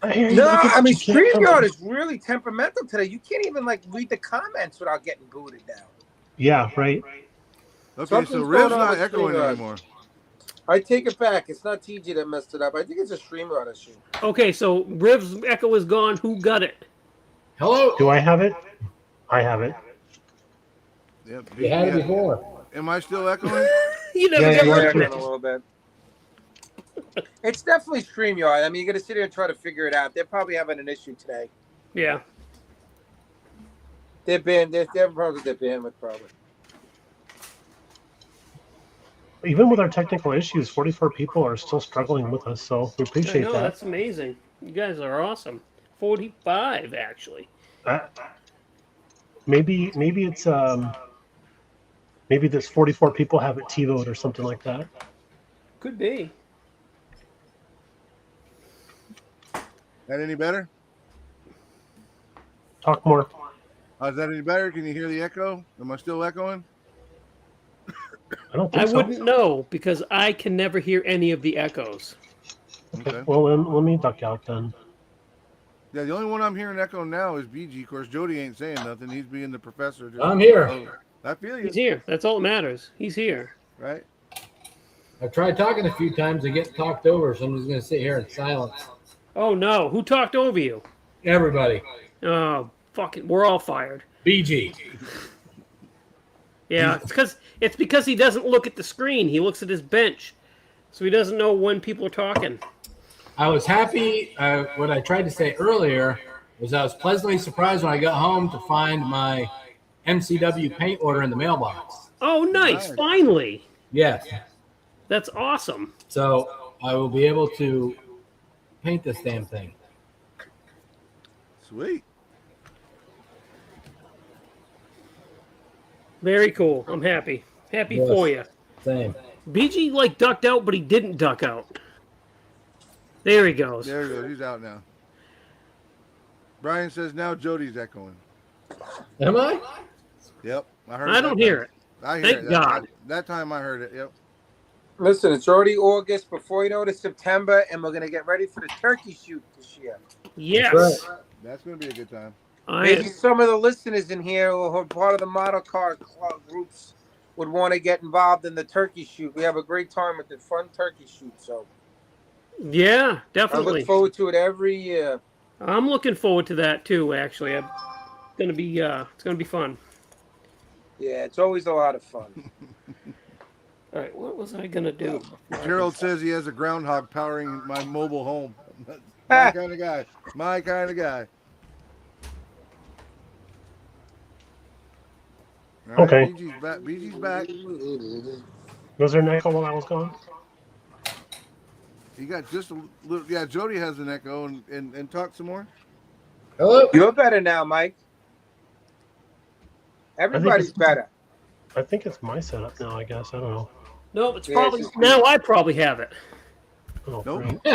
StreamYard is really temperamental today. You can't even read the comments without getting booted now. Yeah, right. Okay, so Riv's not echoing anymore. I take it back. It's not TG that messed it up. I think it's a StreamYard issue. Okay, so Riv's echo is gone. Who got it? Hello. Do I have it? I have it. Yep. You had it before. Am I still echoing? You never get echoing a little bit. It's definitely StreamYard. I mean, you got to sit here and try to figure it out. They're probably having an issue today. Yeah. They're having problems with their bandwidth, probably. Even with our technical issues, 44 people are still struggling with us, so we appreciate that. That's amazing. You guys are awesome. 45, actually. Maybe it's maybe this 44 people have it TiVoed or something like that. Could be. That any better? Talk more. Is that any better? Can you hear the echo? Am I still echoing? I don't think so. I wouldn't know because I can never hear any of the echoes. Okay. Well, then let me duck out then. Yeah, the only one I'm hearing echo now is BG. Of course, Jody ain't saying nothing. He's being the professor. I'm here. Oh, I feel you. He's here. That's all that matters. He's here. Right? I've tried talking a few times to get talked over, so I'm just going to sit here in silence. Oh, no. Who talked over you? Everybody. Oh, fuck it. We're all fired. BG. Yeah, it's because he doesn't look at the screen. He looks at his bench. So he doesn't know when people are talking. I was happy. What I tried to say earlier was I was pleasantly surprised when I got home to find my MCW paint order in the mailbox. Oh, nice. Finally. Yes. That's awesome. So I will be able to paint this damn thing. Sweet. Very cool. I'm happy. Happy for you. Same. BG ducked out, but he didn't duck out. There he goes. There he goes. He's out now. Brian says now Jody's echoing. Am I? Yep. I don't hear it. I hear it. Thank God. That time I heard it. Yep. Listen, it's already August. Before you know it, it's September, and we're going to get ready for the turkey shoot this year. Yes. That's right. That's going to be a good time. Maybe some of the listeners in here who are part of the model car club groups would want to get involved in the turkey shoot. We have a great time with the fun turkey shoot. So, yeah, definitely. I look forward to it every year. I'm looking forward to that too. Actually, it's gonna be fun. Yeah, it's always a lot of fun. All right, what was I gonna do? Gerald says he has a groundhog powering my mobile home. My kind of guy. My kind of guy. All right, Okay. BG's back. BG's back. Was there an echo while I was gone? You got just a little. Yeah, Jody has an echo, and talk some more. Hello. You're better now, Mike. Everybody's better. I think it's my setup now. I guess I don't know. No, it's Yeah, probably it's just- now. I probably have it. Oh, Nope. great.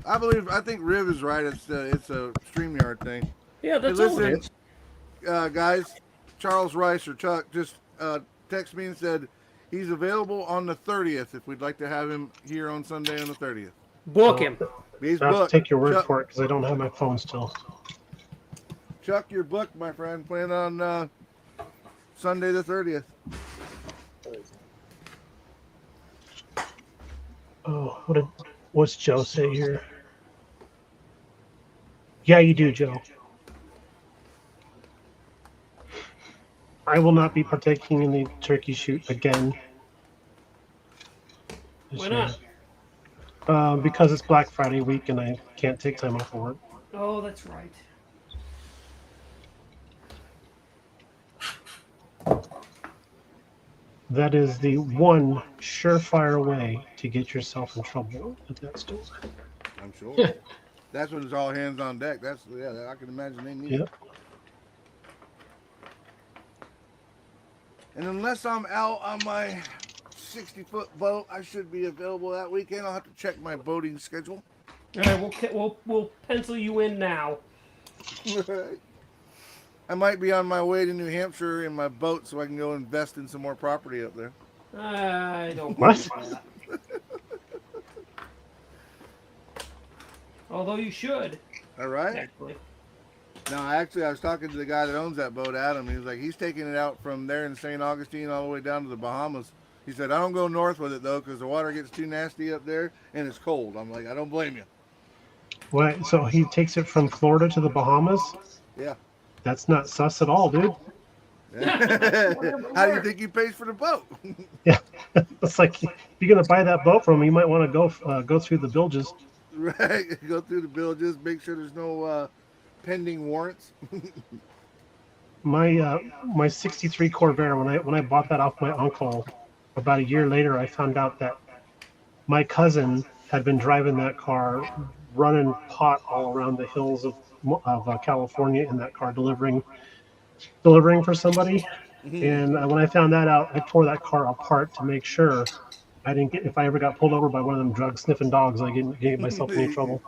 No, I think Riv is right. It's a StreamYard thing. Yeah, Hey, that's all it listen, is. guys. Charles Rice or Chuck just texted me and said he's available on the 30th. If we'd like to have him here on Sunday on the 30th. Book him. He's I have to booked. take your word Chuck, for it because I don't have my phone still. Chuck, you're booked, my friend. Plan on Sunday the 30th. Oh, what's Joe say here? Yeah, you do, Joe. I will not be partaking in the turkey shoot again. this Why year. not? Because it's Black Friday week and I can't take time off of work. Oh, that's right. That is the one surefire way to get yourself in trouble at that store. I'm sure. That's when it's all hands on deck. I can imagine they need it. Yep. And unless I'm out on my 60-foot boat, I should be available that weekend. I'll have to check my boating schedule. All right, we'll pencil you in now. I might be on my way to New Hampshire in my boat so I can go invest in some more property up there. I don't What? believe that. Although you should, All right. actually. No, actually, I was talking to the guy that owns that boat, Adam. He was like, he's taking it out from there in St. Augustine all the way down to the Bahamas. He said, I don't go north with it, though, because the water gets too nasty up there and it's cold. I'm like, I don't blame you. What? So he takes it from Florida to the Bahamas? Yeah. That's not sus at all, dude. How do you think he pays for the boat? Yeah, it's like if you're gonna buy that boat from him, you might want to go through the bilges. Right. Go through the bill, just make sure there's no pending warrants. My '63 Corvair, when I bought that off my uncle, about a year later, I found out that my cousin had been driving that car, running pot all around the hills of California in that car, delivering for somebody. And when I found that out, I tore that car apart to make sure I didn't get, if I ever got pulled over by one of them drug sniffing dogs, I didn't get myself in any trouble.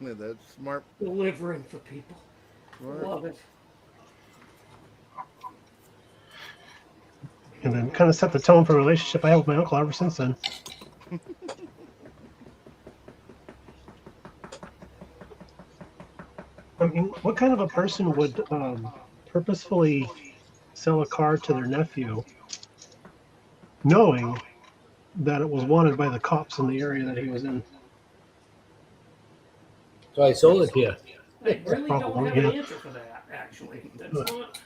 Yeah, that's smart. Delivering for people. Smart. Love it. And then kind of set the tone for a relationship I have with my uncle ever since then. I mean, what kind of a person would purposefully sell a car to their nephew, knowing that it was wanted by the cops in the area that he was in? So I sold it to you. I really don't Probably, have an yeah. answer for that, actually. That's not...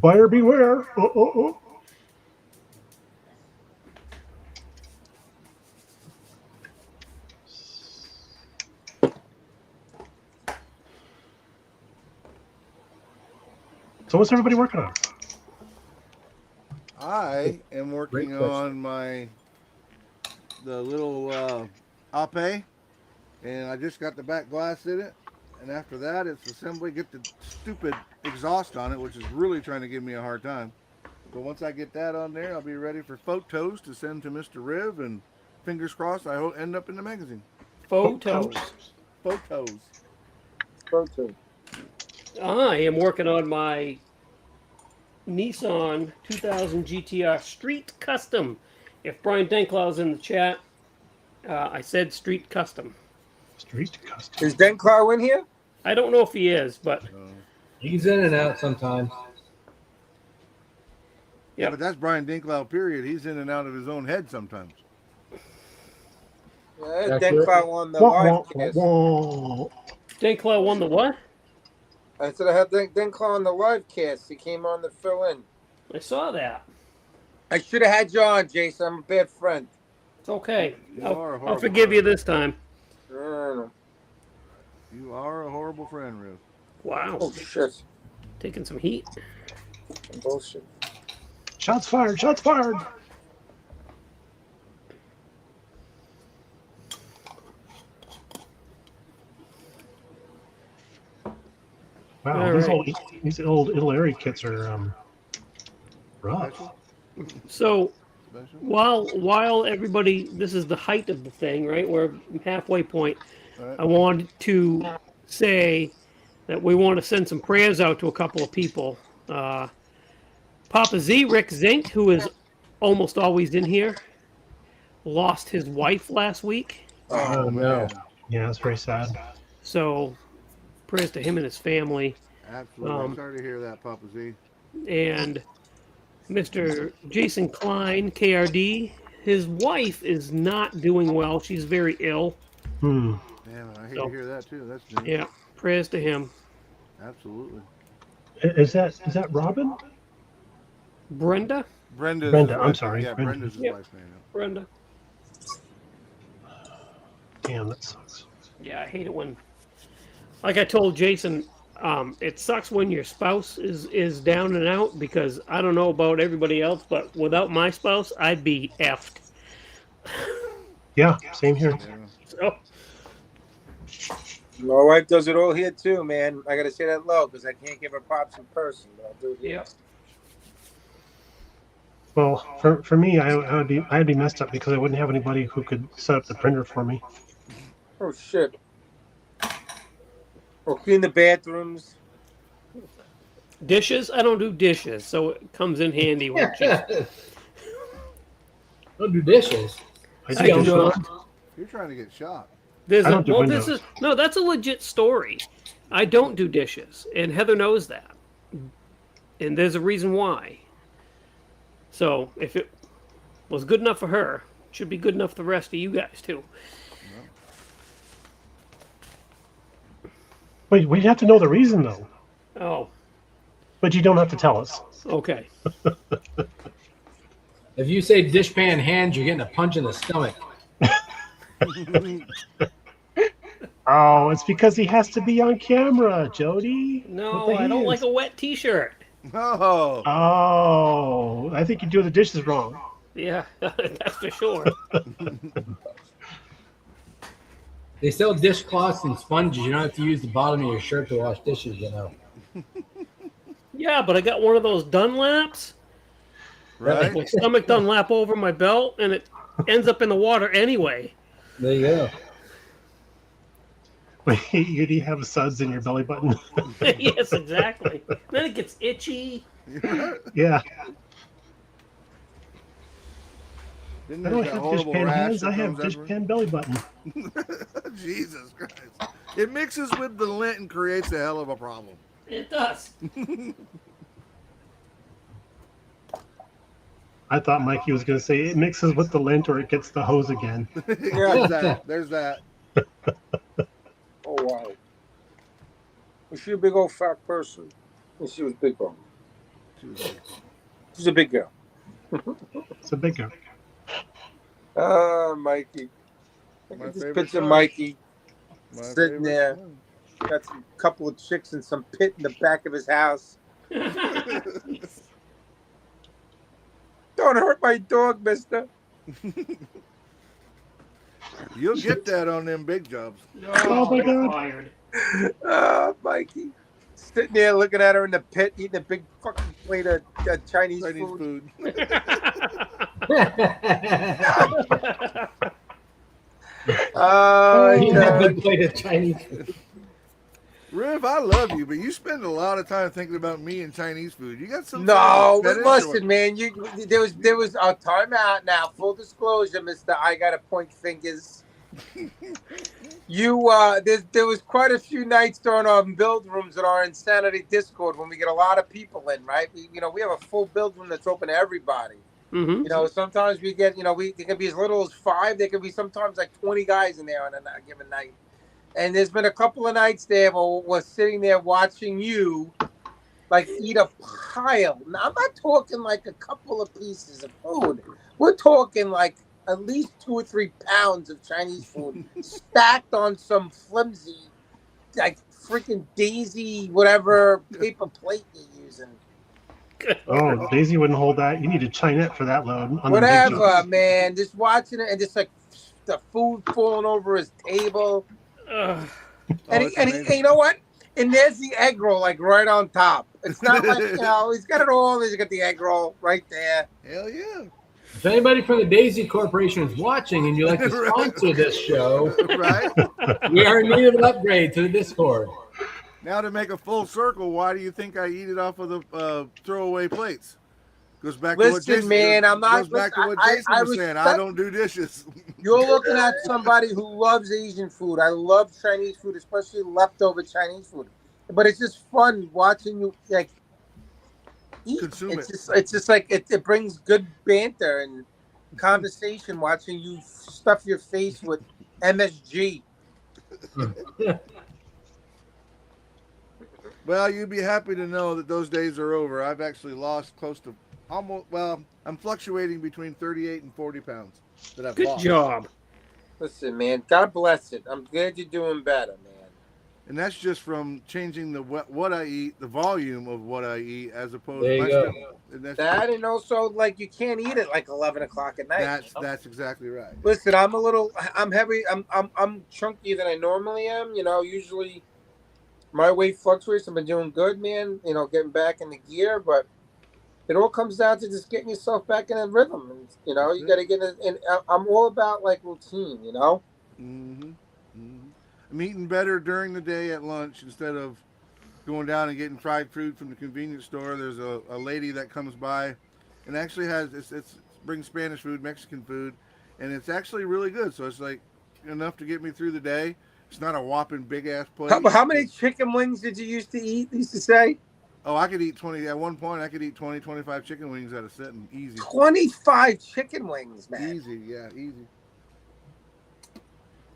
Buyer beware! So what's everybody working on? I am working Great question. on the little Ape, and I just got the back glass in it. And after that, it's assembly, get the stupid exhaust on it, which is really trying to give me a hard time. But once I get that on there, I'll be ready for photos to send to Mr. Riv, and fingers crossed, I hope end up in the magazine. Photos. Photos. I am working on my Nissan 2000 GTR Street Custom. If Brian Denklau's in the chat, I said Street Custom. Street custom. Is Denklau in here? I don't know if he is, but He's in and out sometimes. Yeah, Yep. but that's Brian Dinklau, period. He's in and out of his own head sometimes. Yeah, That's Denklau on the Wah, live wah, cast. wah. Denklau won the what? I said I had Denklau on the live cast. He came on to fill in. I saw that. I should have had you on, Jason. I'm a bad friend. It's okay. You are a I'll horrible forgive you friend. this time. Mm. You are a horrible friend, Riv. Wow. Oh, shit. Taking some heat. Bullshit. Shots fired! Shots fired! Wow, All right. these old Italy kits are rough. Special? So Special? while everybody, this is the height of the thing, right? We're halfway point. All right. I wanted to say that we want to send some prayers out to a couple of people. Papa Z, Rick Zink, who is almost always in here, lost his wife last week. Oh, no. man. Yeah, that's very sad. So prayers to him and his family. Absolutely. I'm sorry to hear that, Papa Z. And Mr. Jason Klein, KRD, his wife is not doing well. She's very ill. Man, I hate to hear that too. That's news. Yeah, prayers to him. Absolutely. Is that Robin? Brenda? Brenda's Brenda, his I'm wife. sorry, Yeah, Brenda. Brenda's his Yep. wife, man. Brenda. Damn, that sucks. Yeah, I hate it when, like I told Jason, it sucks when your spouse is down and out, because I don't know about everybody else, but without my spouse, I'd be effed. Yeah, same here. So, My wife does it all here too, man. I gotta say that low because I can't give her props in person, but I'll do it here. yeah. Well, for me, I'd be messed up because I wouldn't have anybody who could set up the printer for me. Oh shit. Or clean the bathrooms. Dishes? I don't do dishes, so it comes in handy when she's Don't do dishes. I I do don't dishes. know. You're trying to get shot. There's I a, don't do well, windows. this is no, that's a legit story. I don't do dishes, and Heather knows that, and there's a reason why. So if it was good enough for her, it should be good enough for the rest of you guys too. Wait, we'd have to know the reason though. Oh, But you don't have to tell us. okay. If you say dishpan hands, you're getting a punch in the stomach. Oh, it's because he has to be on camera, Jody. No, What the I don't heck? like a wet T-shirt. Oh, Oh, I think you do the dishes wrong. Yeah, that's for sure. They sell dishcloths and sponges. You don't have to use the bottom of your shirt to wash dishes, you know. Yeah, but I got one of those Dunlaps. right? My stomach Dunlap over my belt, and it ends up in the water anyway. There you go. Wait, you do have suds in your belly button? Yes, exactly. Then it gets itchy. Yeah. Didn't I there's don't that have horrible dishpan rash hands. that I have comes everywhere? dishpan belly button. Jesus Christ. It mixes with the lint and creates a hell of a problem. It does. I thought Mikey was going to say it mixes with the lint or it gets the hose again. There's that. There's that. Oh wow. Was she a big old fat person? And she was big bone. She's a big girl. It's a big guy. Mikey. Look My at this favorite picture of son. Mikey My sitting favorite there. one. Got some couple of chicks in some pit in the back of his house. Don't hurt my dog, mister. You'll get that on them big jobs. Oh my God. Fired. Mikey. Sitting there looking at her in the pit, eating a big fucking plate of Chinese Chinese food. food. You have Yeah. a plate of Chinese food. Riv, I love you, but you spend a lot of time thinking about me and Chinese food. You got some No, fetish but or listen, man. There was a time out now. Full disclosure, Mister. I gotta point fingers. There was quite a few nights during our build rooms in our Insanity Discord when we get a lot of people in, right? We have a full build room that's open to everybody. Mm-hmm. Sometimes we get, it can be as little as 5. There can be sometimes like 20 guys in there on a given night. And there's been a couple of nights there where we're sitting there watching you, like, eat a pile. Now, I'm not talking like a couple of pieces of food. We're talking like at least 2 or 3 pounds of Chinese food stacked on some flimsy, like, freaking Daisy, whatever paper plate you're using. Oh, Daisy wouldn't hold that. You need a Chinette for that load. On the big Whatever, jobs. man. Just watching it and just like the food falling over his table. Ugh. And, it's and amazing. you know what? And there's the egg roll, like right on top. It's not like, he's got it all. He's got the egg roll right there. Hell yeah. If anybody from the Daisy Corporation is watching and you'd like to sponsor this show, Right? we are in need of an upgrade to the Discord. Now to make a full circle, why do you think I eat it off of the throwaway plates? Goes back to what Jason, man, I'm not. goes back to what Jason was saying. I don't do dishes. You're looking at somebody who loves Asian food. I love Chinese food, especially leftover Chinese food. But it's just fun watching you like eat. Consume It's just like it brings good banter and conversation watching you stuff your face with MSG. Well, you'd be happy to know that those days are over. I've actually lost close to I'm fluctuating between 38 and 40 pounds that I've lost. Good job. Listen, man, God bless it. I'm glad you're doing better, man. And that's just from changing what I eat, the volume of what I eat, as opposed There to you go. That and also like you can't eat it like 11 o'clock at night. That's exactly right. Listen, I'm heavy. I'm chunkier than I normally am. Usually my weight fluctuates. I've been doing good, man. Getting back in the gear, but it all comes down to just getting yourself back in a rhythm. And, you got to get in. And I'm all about like routine. Mm-hmm. Mm-hmm. I'm eating better during the day at lunch instead of going down and getting fried food from the convenience store. There's a lady that comes by and actually brings Spanish food, Mexican food, and it's actually really good. So it's like enough to get me through the day. It's not a whopping big ass plate. How many chicken wings did you used to eat? Used to say? Oh, I could eat 20. At one point, I could eat 20, 25 chicken wings at a sitting. Easy. 25 chicken wings, man. Easy, yeah, easy.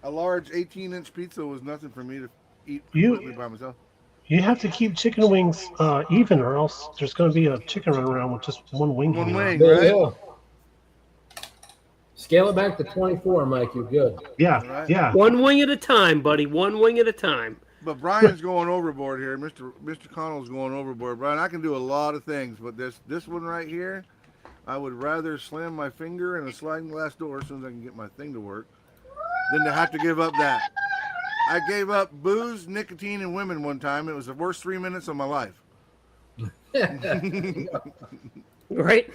A large 18-inch pizza was nothing for me to eat completely by myself. You have to keep chicken wings even, or else there's going to be a chicken run around with just one wing. One wing, There right? you go. Scale it back to 24, Mike. You're good. Yeah, Right. yeah. One wing at a time, buddy. One wing at a time. But Brian's going overboard here. Mr. Connell's going overboard. Brian, I can do a lot of things, but this one right here, I would rather slam my finger in a sliding glass door as soon as I can get my thing to work than to have to give up that. I gave up booze, nicotine, and women one time. It was the worst 3 minutes of my life. Right?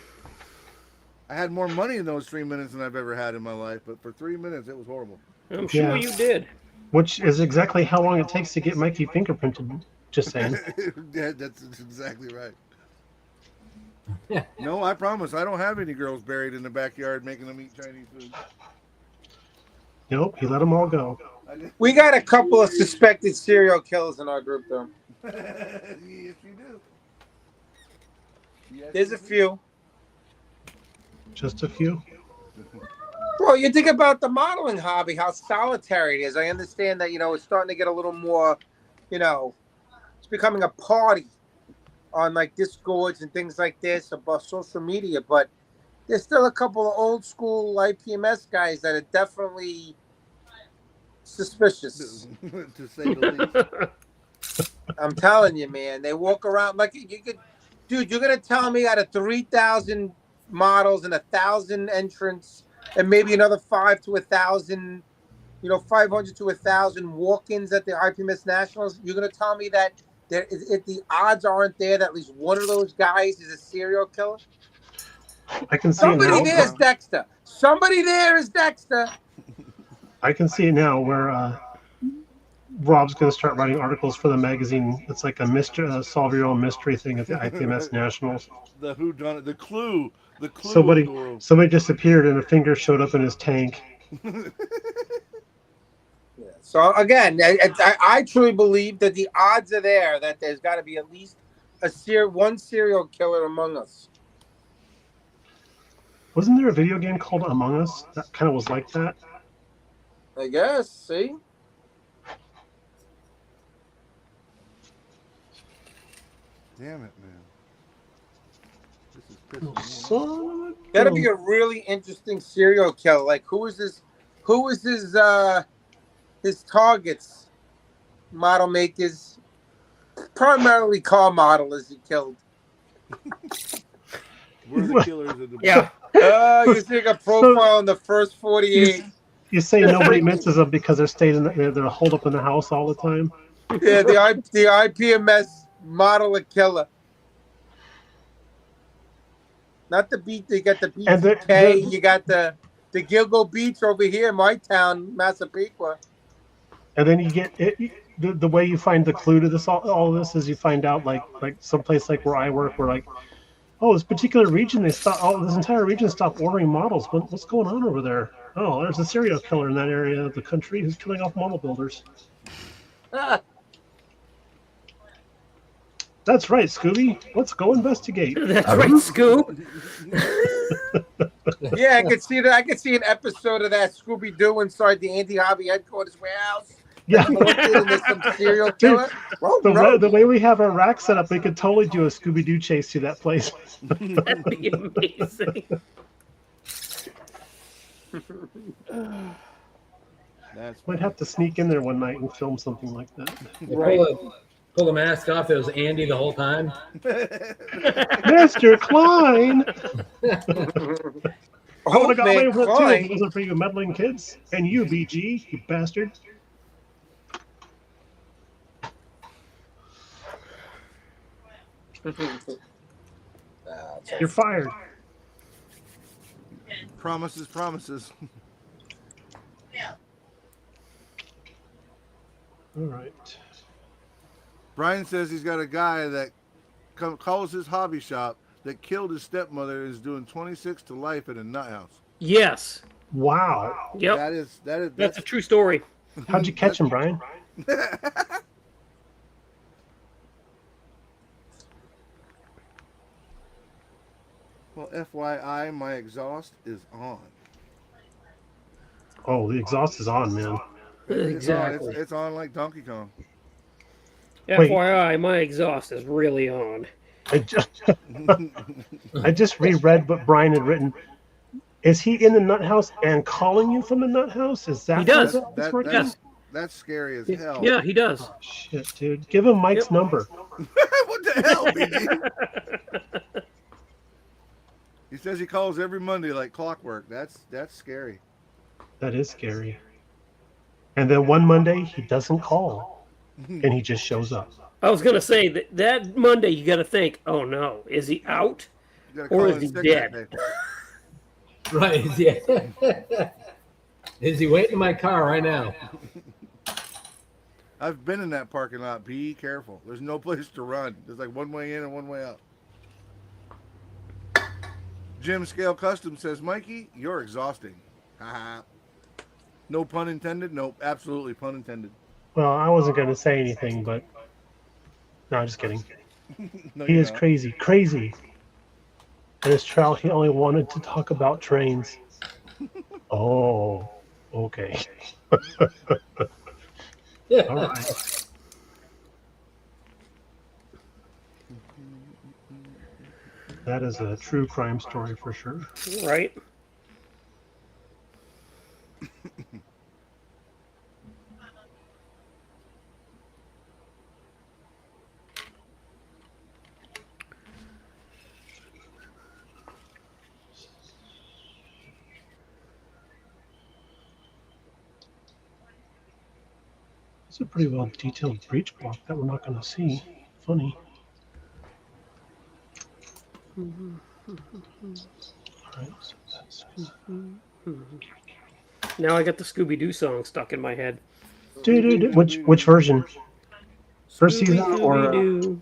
I had more money in those 3 minutes than I've ever had in my life, but for 3 minutes, it was horrible. I'm sure Yeah. you did. Which is exactly how long it takes to get Mikey fingerprinted. Just saying. Yeah, that's exactly right. No, I promise. I don't have any girls buried in the backyard making them eat Chinese food. Nope, he let them all go. We got a couple of suspected serial killers in our group, though. Yes, you do. Yes, There's you a do. few. Just a few. Well, you think about the modeling hobby, how solitary it is. I understand that, it's starting to get a little more, it's becoming a party on like Discords and things like this about social media. But there's still a couple of old school IPMS guys that are definitely suspicious. To say the least. I'm telling you, man. They walk around like you could, dude. You're gonna tell me out of 3,000 models and 1,000 entrants, and maybe another 5 to 1,000, 500 to 1,000 walk-ins at the IPMS Nationals. You're gonna tell me that if the odds aren't there that at least one of those guys is a serial killer? I can see Somebody it now. there is Dexter. Somebody there is Dexter. I can see it now where Rob's going to start writing articles for the magazine. It's like a mystery, solve your own mystery thing at the IPMS Nationals. The whodunit, the clue of the world. Somebody disappeared and a finger showed up in his tank. Yeah. So again, I truly believe that the odds are there that there's got to be at least one serial killer among us. Wasn't there a video game called Among Us that kind of was like that? I guess. See. Damn it, man. This is pissing me off. Son of a That'd be a really interesting serial killer. Like, who is his targets? Model makers, primarily car modelers he killed. We're the killers of the Yeah. You take a profile in the first 48. You say nobody misses them because they're holed up in the house all the time? Yeah, the IPMS model killer. Not the beat. You got the BTK. You got the Gilgo Beach over here in my town, Massapequa. And then you get it. The way you find the clue to this all this is you find out like someplace like where I work, where like, oh, this particular region this entire region stopped ordering models. What's going on over there? Oh, there's a serial killer in that area of the country who's killing off model builders. That's right, Scooby. Let's go investigate. That's right, Scoob. Yeah, I could see that. I could see an episode of that Scooby Doo inside the anti-hobby headquarters warehouse. Yeah. And there's some serial killer. The way we have our rack set up, we could totally do a Scooby Doo chase to that place. That'd be amazing. Might have to sneak in there one night and film something like that. Right. Pull the mask off. It was Andy the whole time. Mr. Klein! I would have got away with it too if it wasn't for you meddling kids. And you, BG, you bastard. You're fired. Promises. All right. Brian says he's got a guy that calls his hobby shop that killed his stepmother and is doing 26 to life in a nut house. Yes. Wow. Yep. That's a true story. How'd you catch him, Brian? Well, FYI, my exhaust is on. Oh, the exhaust is on, man. Exactly. It's on like Donkey Kong. FYI, my exhaust is really on. I just reread what Brian had written. Is he in the nut house and calling you from the nut house? Is that he does? That's scary as hell. Yeah, he does. Oh, shit, dude. Give him Mike's number. What the hell, BG? He says he calls every Monday like clockwork. That's scary. That is scary. And then one Monday he doesn't call, and he just shows up. I was gonna say that Monday you got to think, oh no, is he out or is he dead? Right? Yeah. Is he waiting in my car right now? I've been in that parking lot. Be careful. There's no place to run. There's like one way in and one way out. Jim Scale Custom says, Mikey, you're exhausting. No pun intended? Nope, absolutely pun intended. Well, I wasn't going to say anything, but... No, just kidding. No, he is crazy. Crazy. In his trial, he only wanted to talk about trains. Oh, okay. All right. That is a true crime story for sure. Right. It's a pretty well detailed breech block that we're not going to see. Funny. Right, so that's... Now I got the Scooby-Doo song stuck in my head. Dude, which version? First season or?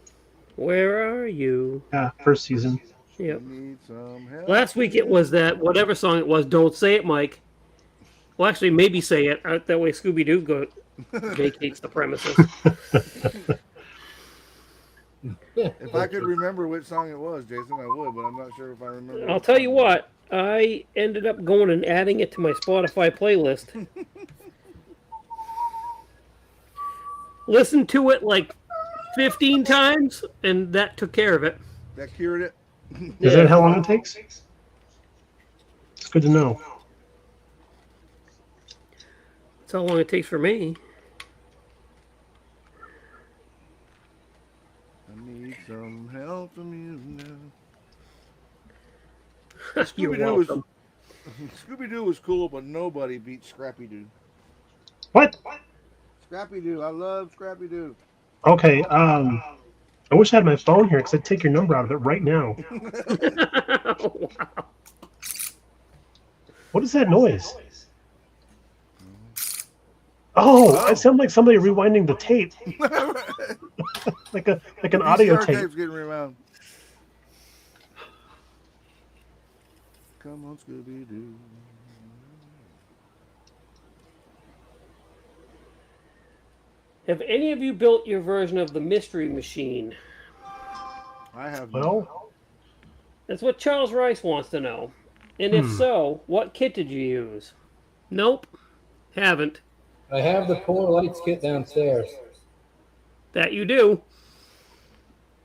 Where are you? Yeah, first season. Yep. Need some help. Last week it was that whatever song it was. Don't say it, Mike. Well, actually, maybe say it. That way Scooby-Doo vacates the premises. If I could remember which song it was, Jason, I would, but I'm not sure if I remember. I'll tell you what. I ended up going and adding it to my Spotify playlist. Listened to it like 15 times, and that took care of it. That cured it. Is that how long it takes? It's good to know. That's how long it takes for me. I need some help from you now. You're welcome. Scooby-Doo was cool, but nobody beat Scrappy-Doo. What? Scrappy Doo. I love Scrappy Doo. Okay. I wish I had my phone here because I'd take your number out of it right now. Wow. What is that noise? Oh, it sounds like somebody rewinding the tape, like an audio VCR tape. tape's getting rewound. Come on, Scooby Doo. Have any of you built your version of the Mystery Machine? I have Well, That's what Charles Rice wants to know. And if so, what kit did you use? Nope. Haven't. I have the Polar Lights kit downstairs. That you do.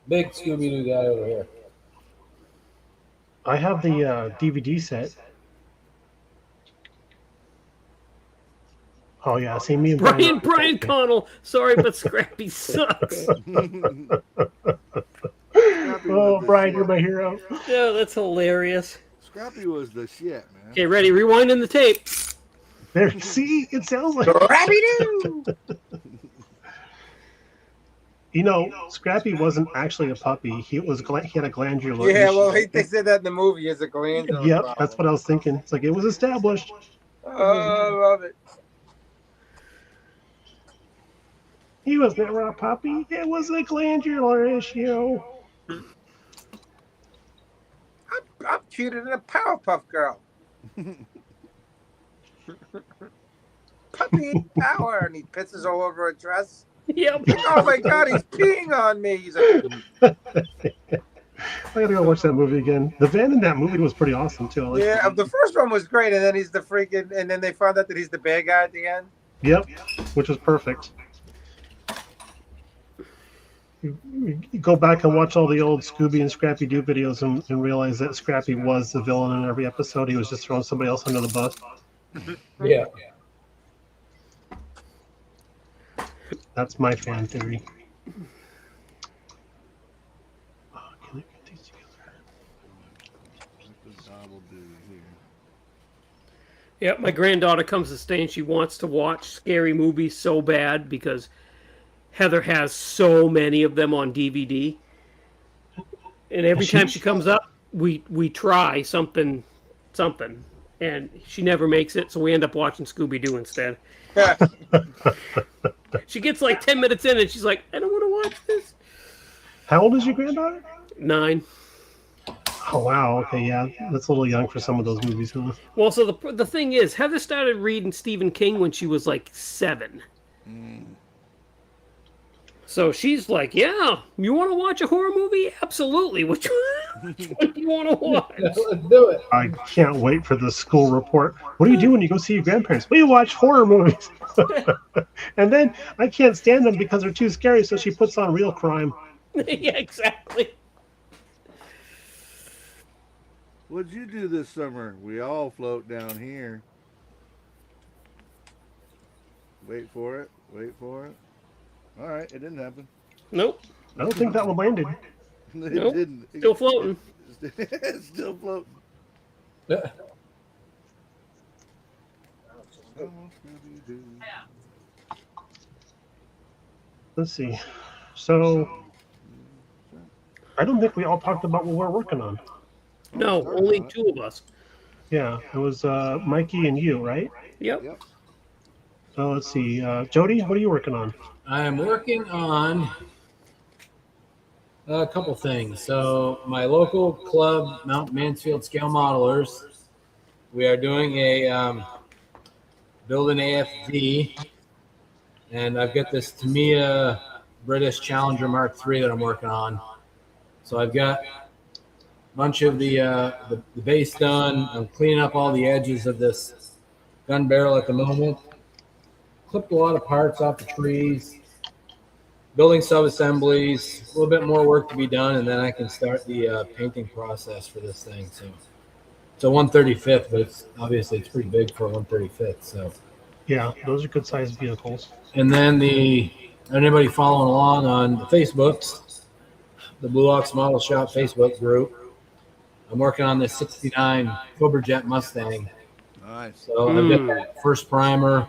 Big Scooby-Doo guy over here. I have the DVD set. Oh yeah, see me and Brian Connell. Sorry, but Scrappy sucks. Oh, Brian, you're my hero. Yeah, that's hilarious. Scrappy was the shit, man. Okay, ready? Rewinding the tape. There, see, it sounds like Scrappy Doo. You know, Scrappy wasn't actually a puppy. He had a glandular. Yeah, issue. well, they said that in the movie as a glandular. Yep, problem. that's what I was thinking. It's like it was established. Oh, I love it. He was never a puppy. It was a glandular issue. I'm cuter than a Powerpuff Girl. Puppy in power, and he pisses all over her dress. Yep. Oh my God, he's peeing on me. He's like, I gotta go watch that movie again. The van in that movie was pretty awesome too. I liked yeah, it. the first one was great, and then he's the freaking, and then they found out that he's the bad guy at the end. Yep, which was perfect. You go back and watch all the old Scooby and Scrappy Doo videos and realize that Scrappy was the villain in every episode. He was just throwing somebody else under the bus. Yeah. That's my fan theory. Oh, can I get these together? Yep, my granddaughter comes to stay and she wants to watch scary movies so bad because Heather has so many of them on DVD. And every time she comes up, we try something, and she never makes it, so we end up watching Scooby-Doo instead. She gets like 10 minutes in and she's like, I don't want to watch this. How old is your granddaughter? 9. Oh wow. Okay, yeah, that's a little young for some of those movies, huh? Well, so the thing is, Heather started reading Stephen King when she was like 7. So she's like, yeah, you want to watch a horror movie? Absolutely. Which one do you want to watch? Let's do it. I can't wait for the school report. What do you do when you go see your grandparents? We watch horror movies. And then I can't stand them because they're too scary, so she puts on real crime. Yeah, exactly. What'd you do this summer? We all float down here. Wait for it. Wait for it. All right, it didn't happen. Nope. I don't think that one landed. It Nope. didn't. Still floating. It's still floating. Yeah. Let's see. So I don't think we all talked about what we're working on. No, only 2 of us. Yeah, it was Mikey and you, right? Yep. Yep. So let's see. Jody, what are you working on? I'm working on a couple things. So my local club, Mount Mansfield Scale Modelers, we are doing a build an AFV, and I've got this Tamiya British Challenger Mark III that I'm working on. So I've got a bunch of the base done. I'm cleaning up all the edges of this gun barrel at the moment. Clipped a lot of parts off the trees, building sub-assemblies, a little bit more work to be done, and then I can start the painting process for this thing. So it's a 135th, but it's pretty big for a 135th. So Yeah, those are good sized vehicles. and then anybody following along on the Facebooks, the Blue Ox Model Shop Facebook group, I'm working on this 69 Cobra Jet Mustang. Nice. So I've got that first primer.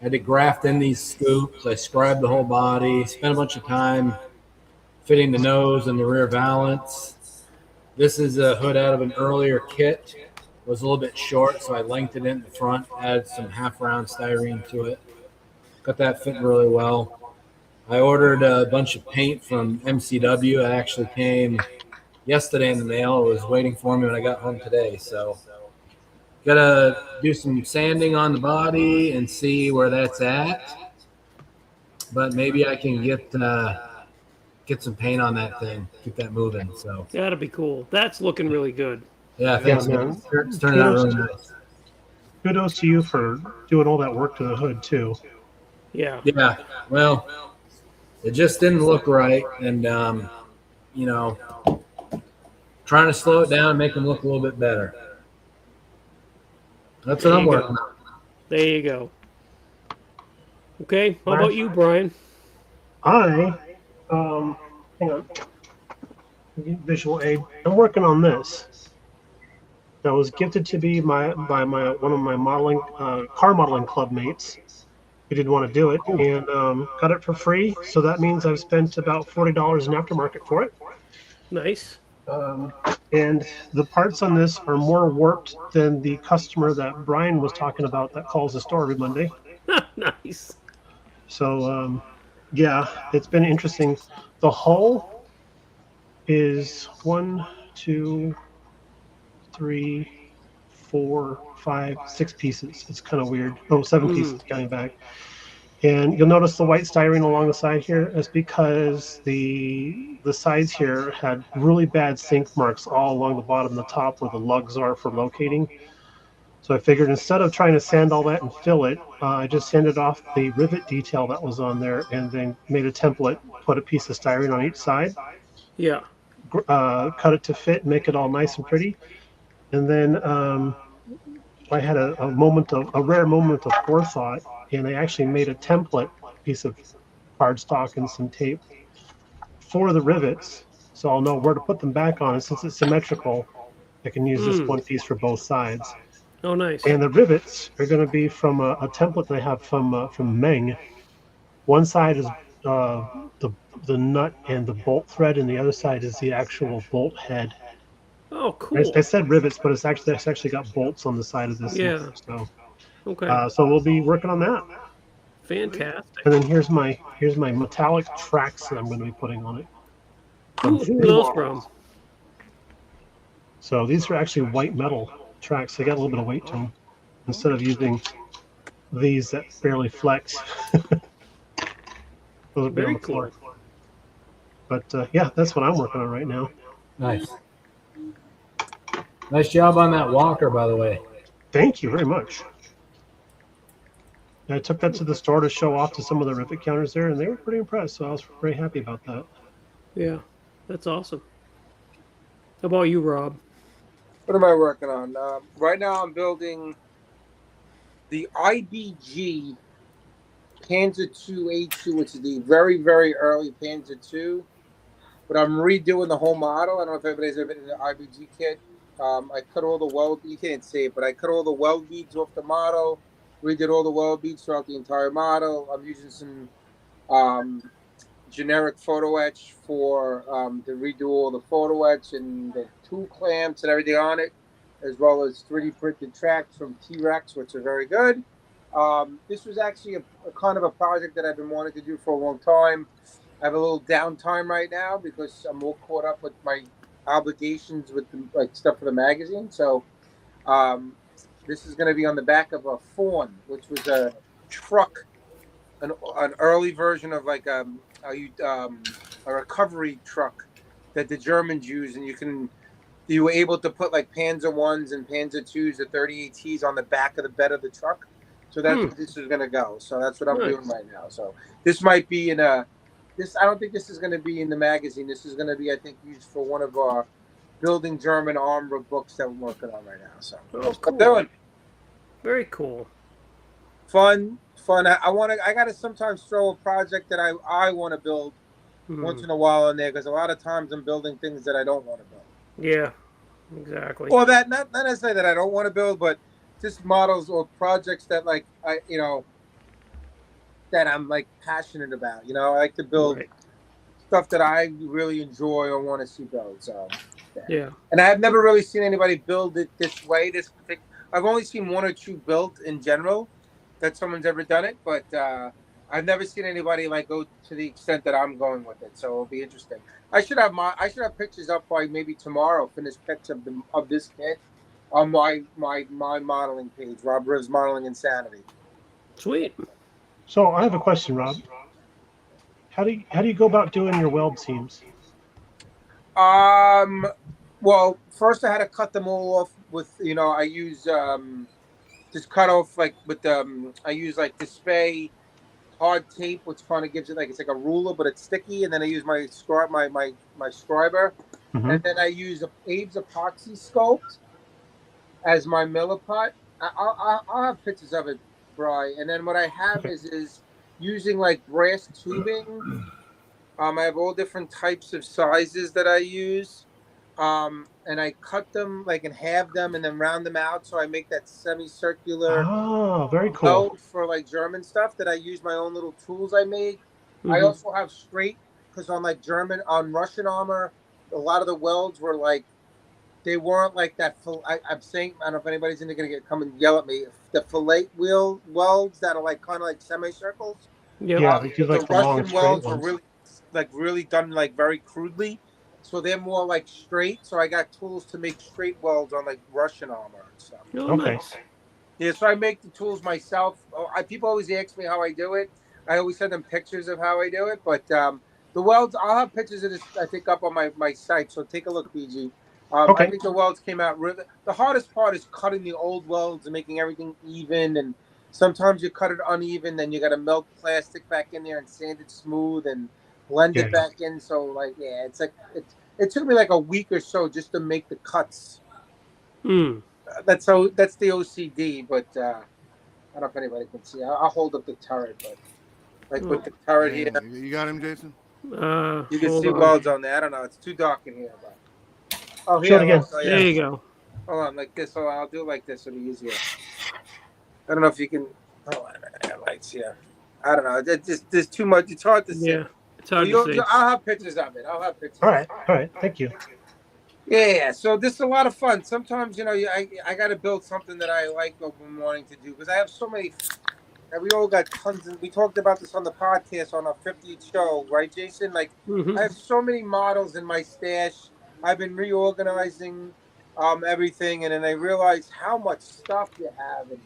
I had to graft in these scoops. I scribed the whole body, spent a bunch of time fitting the nose and the rear valance. This is a hood out of an earlier kit. It was a little bit short, so I lengthened it in the front, added some half-round styrene to it. Got that fitting really well. I ordered a bunch of paint from MCW. It actually came yesterday in the mail. It was waiting for me when I got home today. So gotta do some sanding on the body and see where that's at. But maybe I can get some paint on that thing, keep that moving. So That'd be cool. That's looking really good. yeah, thanks, Yeah, man. man. It's turning out really nice. Kudos to you for doing all that work to the hood too. Yeah. Yeah, well, it just didn't look right, and trying to slow it down and make them look a little bit better. That's what I'm working on. There you go. Okay, how about you, Brian? Hang on, visual aid. I'm working on this. That was gifted to me by one of my modeling car modeling club mates. He didn't want to do it, and got it for free. So that means I've spent about $40 in aftermarket for it. Nice. And the parts on this are more warped than the customer that Brian was talking about that calls the store every Monday. Nice. So yeah, it's been interesting. The hull is 1, 2, 3, 4, 5, 6 pieces. It's kind of weird. Oh, 7 pieces coming back. And you'll notice the white styrene along the side here is because the sides here had really bad sink marks all along the bottom and the top where the lugs are for locating. So I figured instead of trying to sand all that and fill it, I just sanded off the rivet detail that was on there and then made a template, put a piece of styrene on each side. Yeah. Cut it to fit, make it all nice and pretty. And then I had a rare moment of forethought, and I actually made a template piece of cardstock and some tape for the rivets, so I'll know where to put them back on. And since it's symmetrical, I can use this one piece for both sides. Oh, nice. And the rivets are going to be from a template that I have from Meng. One side is the nut and the bolt thread, and the other side is the actual bolt head. Oh, cool. I said rivets, but it's actually got bolts on the side of this. Yeah. Thing, so okay. So we'll be working on that. Fantastic. And then here's my metallic tracks that I'm going to be putting on it. Who are those from? So these are actually white metal tracks. They got a little bit of weight to them. Instead of using these that barely flex. Those are Very on the floor. But yeah, that's what I'm working on right now. Nice. Nice job on that walker, by the way. Thank you very much. I took that to the store to show off to some of the rivet counters there, and they were pretty impressed. So I was very happy about that. Yeah, that's awesome. How about you, Rob? What am I working on? Right now I'm building the IBG Panzer II A2, which is the very, very early Panzer II. But I'm redoing the whole model. I don't know if everybody's ever been in the IBG kit. I cut all the weld, you can't see it, but I cut all the weld beads off the model, redid all the weld beads throughout the entire model. I'm using some generic photo etch for to redo all the photo etch and the tool clamps and everything on it, as well as 3D printed tracks from T-Rex, which are very good. This was actually a kind of a project that I've been wanting to do for a long time. I have a little downtime right now because I'm all caught up with my obligations with the, stuff for the magazine. So this is going to be on the back of a Fawn, which was a truck, an early version of like a recovery truck that the Germans use, and you were able to put like Panzer 1s and Panzer 2s or 38Ts on the back of the bed of the truck. So that's what this is going to go. So that's what I'm doing right now. So this might be in I don't think this is going to be in the magazine. This is going to be, I think, used for one of our Building German Armor books that we're working on right now. So that's what I'm doing. Very cool. Fun. I got to sometimes throw a project that I want to build once in a while in there, because a lot of times I'm building things that I don't want to build. Yeah, exactly. Well, that not necessarily that I don't want to build, but just models or projects that, like, that I'm like passionate about. You know, I like to build stuff that I really enjoy or want to see built. So Yeah. And I have never really seen anybody build it this way. I've only seen one or two built in general that someone's ever done it, but I've never seen anybody like go to the extent that I'm going with it. So it'll be interesting. I should have pictures up by maybe tomorrow. Finished pics of this kit on my modeling page, Rob Riv's Modeling Insanity. Sweet. So I have a question, Rob. How do you go about doing your weld seams? Well, first I had to cut them all off with I use just cut off like with I use like Display hard tape, which kind of gives it like it's like a ruler, but it's sticky, and then I use my scriber, Mm-hmm. and then I use Abe's epoxy sculpt as my milliput. I'll have pictures of it, Bri. And then what I have is using like brass tubing. I have all different types of sizes that I use. And I cut them like and halve them and then round them out so I make that semicircular very cool. weld for like German stuff that I use my own little tools I make. I also have straight because on like Russian armor, a lot of the welds were like they weren't like that. I'm saying I don't know if anybody's going to come and yell at me. The fillet wheel welds that are like kind of like semicircles. Yeah, they do like the Russian welds were really done like very crudely. So they're more like straight. So I got tools to make straight welds on like Russian armor and stuff. Oh, nice. Yeah, so I make the tools myself. People always ask me how I do it. I always send them pictures of how I do it. But the welds, I'll have pictures of this, I think, up on my site. So take a look, BG. I think the welds came out really. The hardest part is cutting the old welds and making everything even. And sometimes you cut it uneven, then you got to melt plastic back in there and sand it smooth and blend it back in. So like, yeah, it's like it took me like a week or so just to make the cuts. That's the OCD, but I don't know if anybody can see. I'll hold up the turret, but like with the turret here, you got him, Jason. You can see welds on there. I don't know, it's too dark in here. But here again. There you go. Hold on, like this. So I'll do it like this. It'll be easier. I don't know if you can. Oh, lights here. I don't know. There's too much. It's hard to see. Yeah, it's hard to see. I'll have pictures of it. All right. Thank you. Yeah. So this is a lot of fun. Sometimes I got to build something that I like or been wanting to do because I have so many. We all got tons. We talked about this on the podcast on our 50th show, right, Jason? Like I have so many models in my stash. I've been reorganizing everything, and then I realized how much stuff you have. And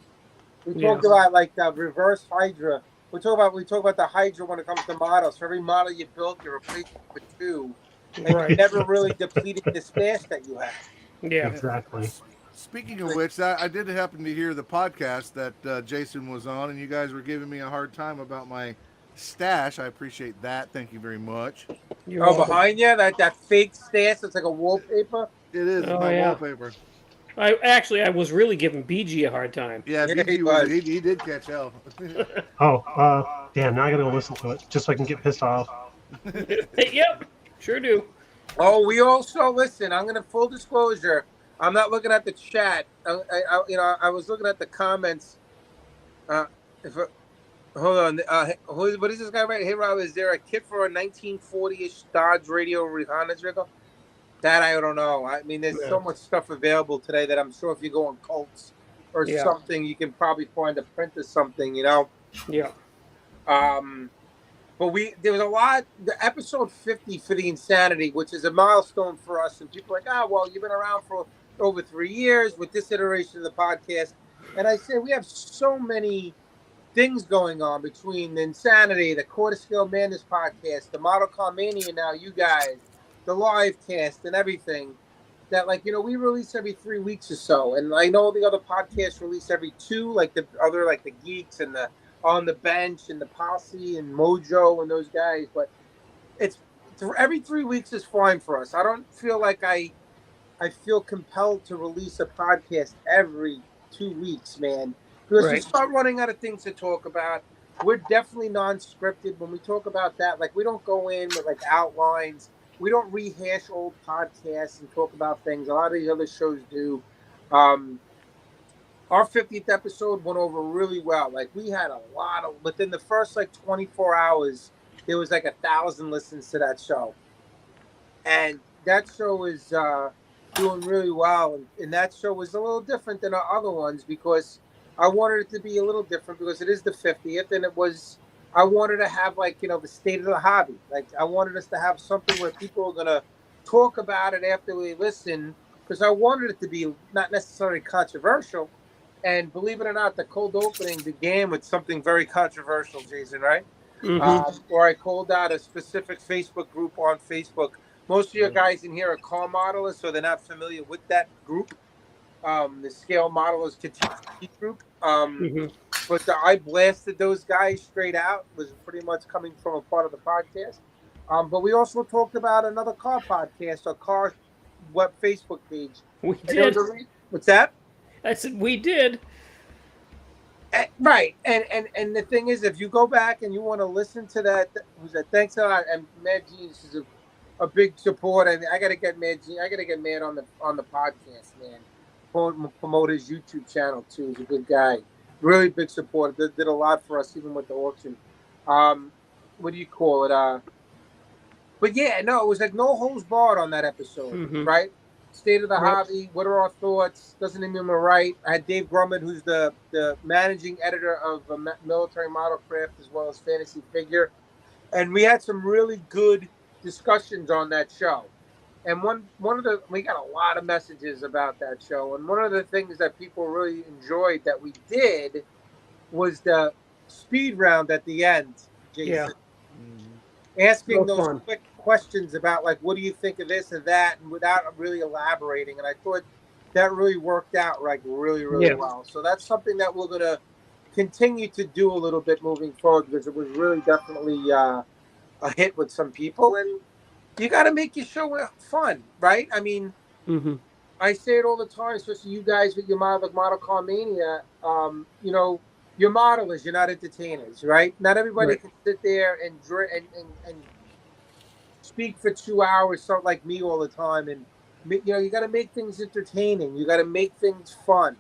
we talked about like the reverse Hydra. We talk about the Hydra when it comes to models. For every model you built, you replace it with two, and you never really depleted the stash that you have. Yeah, exactly. Speaking of which, I did happen to hear the podcast that Jason was on, and you guys were giving me a hard time about my stash. I appreciate that. Thank you very much. Behind you, that fake stash that's like a wallpaper? It is my wallpaper. I was really giving BG a hard time. Yeah, BG he did catch hell. Damn, now I gotta go listen to it just so I can get pissed off. Yep, sure do. Oh, we also, listen, I'm going to full disclosure. I'm not looking at the chat. I was looking at the comments. Hold on. What is this guy right? Hey, Rob, is there a kit for a 1940-ish Dodge radio reconnaissance vehicle? That I don't know. I mean, there's so much stuff available today that I'm sure if you go on Cults or something, you can probably find a print of something, Yeah. But there was a lot. The episode 50 for the Insanity, which is a milestone for us, and people are like, well, you've been around for over 3 years with this iteration of the podcast. And I say we have so many things going on between the Insanity, the Quarter Scale Madness podcast, the Model Car Mania now, you guys, the live cast and everything that we release every 3 weeks or so. And I know the other podcasts release every 2, like the other, like the Geeks and the On the Bench and the Posse and Mojo and those guys. But it's every 3 weeks is fine for us. I don't feel like I feel compelled to release a podcast every 2 weeks, man. Because we start running out of things to talk about. We're definitely non-scripted. When we talk about that, we don't go in with outlines. We don't rehash old podcasts and talk about things. A lot of these other shows do. our 50th episode went over really well. Like we had a lot of within the first like 24 hours, there was like 1,000 listens to that show, and that show is doing really well. And that show was a little different than our other ones because I wanted it to be a little different because it is the 50th, and it was. I wanted to have like the state of the hobby. Like I wanted us to have something where people are gonna talk about it after we listen because I wanted it to be not necessarily controversial. And believe it or not, the cold opening began with something very controversial, Jason, right? Or I called out a specific Facebook group on Facebook. Most of your guys in here are car modelers, so they're not familiar with that group, the Scale Modelers Critique group. But I blasted those guys straight out. It was pretty much coming from a part of the podcast. But we also talked about another car podcast, a car web Facebook page. We did. What's that? I said we did. Right, and the thing is, if you go back and you want to listen to that, who's that? Thanks a lot. And Mad Genius is a big support. I mean, I gotta get Mad. I gotta get Mad on the podcast, man. Promote his YouTube channel too. He's a good guy. Really big supporter. Did a lot for us, even with the auction. What do you call it? But yeah, no, it was like no holds barred on that episode, right? State of the hobby. What are our thoughts? Doesn't it mean we're right? I had Dave Grumman, who's the managing editor of Military Model Craft as well as Fantasy Figure, and we had some really good discussions on that show. And we got a lot of messages about that show. And one of the things that people really enjoyed that we did was the speed round at the end, Jason. Yeah. Asking those quick questions about like, what do you think of this and that, and without really elaborating. And I thought that really worked out like really well. So that's something that we're gonna continue to do a little bit moving forward because it was really definitely a hit with some people. And you got to make your show fun, right? I mean, I say it all the time, especially you guys with your Model Car Mania. You're modelers, you're not entertainers, right? Not everybody can sit there and speak for 2 hours, something like me all the time. And you got to make things entertaining. You got to make things fun.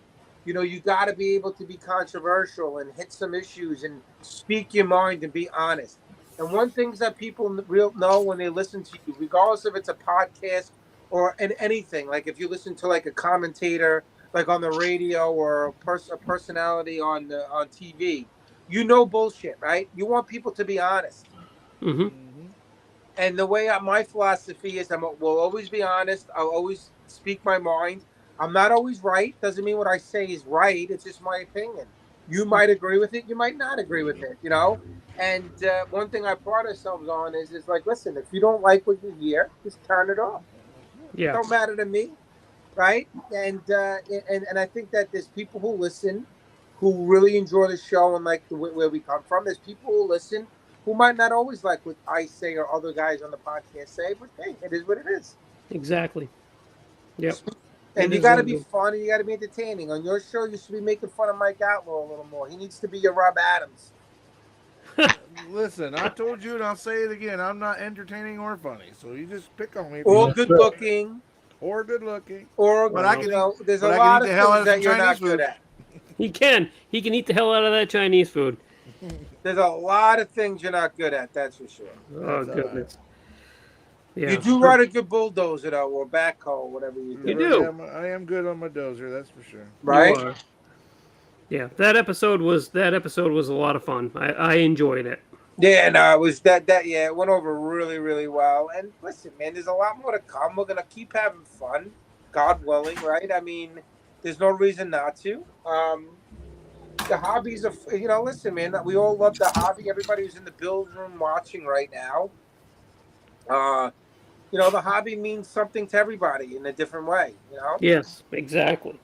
You got to be able to be controversial and hit some issues and speak your mind and be honest. And one thing that people know when they listen to you, regardless if it's a podcast or anything, like if you listen to like a commentator, like on the radio or a personality on TV, bullshit, right? You want people to be honest. And the way my philosophy is, will always be honest. I'll always speak my mind. I'm not always right. Doesn't mean what I say is right. It's just my opinion. You might agree with it. You might not agree with it, And one thing I pride ourselves on is like, listen, if you don't like what you hear, just turn it off. Yeah. It don't matter to me, right? And I think that there's people who listen who really enjoy the show and like where we come from. There's people who listen who might not always like what I say or other guys on the podcast say, but hey, it is what it is. Exactly. Yep. And you got to be fun and you got to be entertaining. On your show, you should be making fun of Mike Outlaw a little more. He needs to be your Rob Adams. Listen, I told you and I'll say it again. I'm not entertaining or funny, so you just pick on me. Or good looking. Or good looking. Or, there's a lot of things that you're not good at. He can eat the hell out of that Chinese food. There's a lot of things you're not good at, that's for sure. Oh, goodness. Yeah. You do ride a good bulldozer, though, or backhoe, whatever you do. You do. I am good on my dozer, that's for sure. Right? Yeah, that episode was a lot of fun. I enjoyed it. Yeah, no, it was it went over really, really well. And listen, man, there's a lot more to come. We're gonna keep having fun, God willing, right? I mean, there's no reason not to. The hobbies of listen, man, we all love the hobby. Everybody who's in the build room watching right now. The hobby means something to everybody in a different way, Yes, exactly.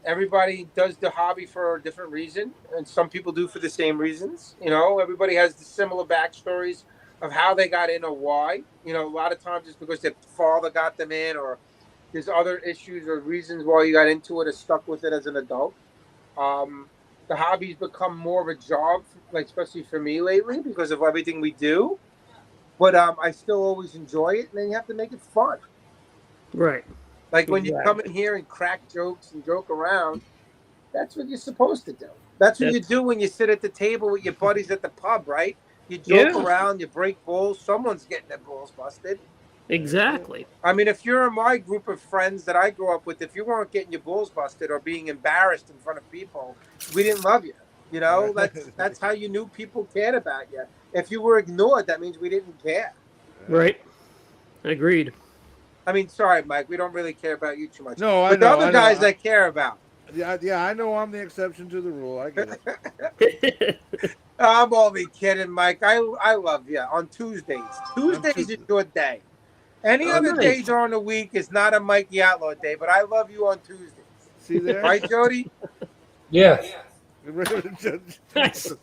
Everybody does the hobby for a different reason, and some people do for the same reasons. Everybody has the similar backstories of how they got in or why. A lot of times it's because their father got them in, or there's other issues or reasons why you got into it or stuck with it as an adult. The hobby's become more of a job, like especially for me lately, because of everything we do. But I still always enjoy it, and then you have to make it fun. Right. Like when you come in here and crack jokes and joke around, That's what you're supposed to do. That's what you do when you sit at the table with your buddies at the pub, right? You joke around, you break balls. Someone's getting their balls busted. Exactly. I mean, if you're in my group of friends that I grew up with, if you weren't getting your balls busted or being embarrassed in front of people, we didn't love you. You know, that's how you knew people cared about you. If you were ignored, that means we didn't care. Right. Agreed. I mean, sorry, Mike, we don't really care about you too much. No, but the other guys I care about. Yeah, I know I'm the exception to the rule. I get it. I'm only kidding, Mike. I love you on Tuesdays. Tuesdays is your day. Any other day during the week is not a Mikey Outlaw day, but I love you on Tuesdays. See there? Right, Jody? Yes. That's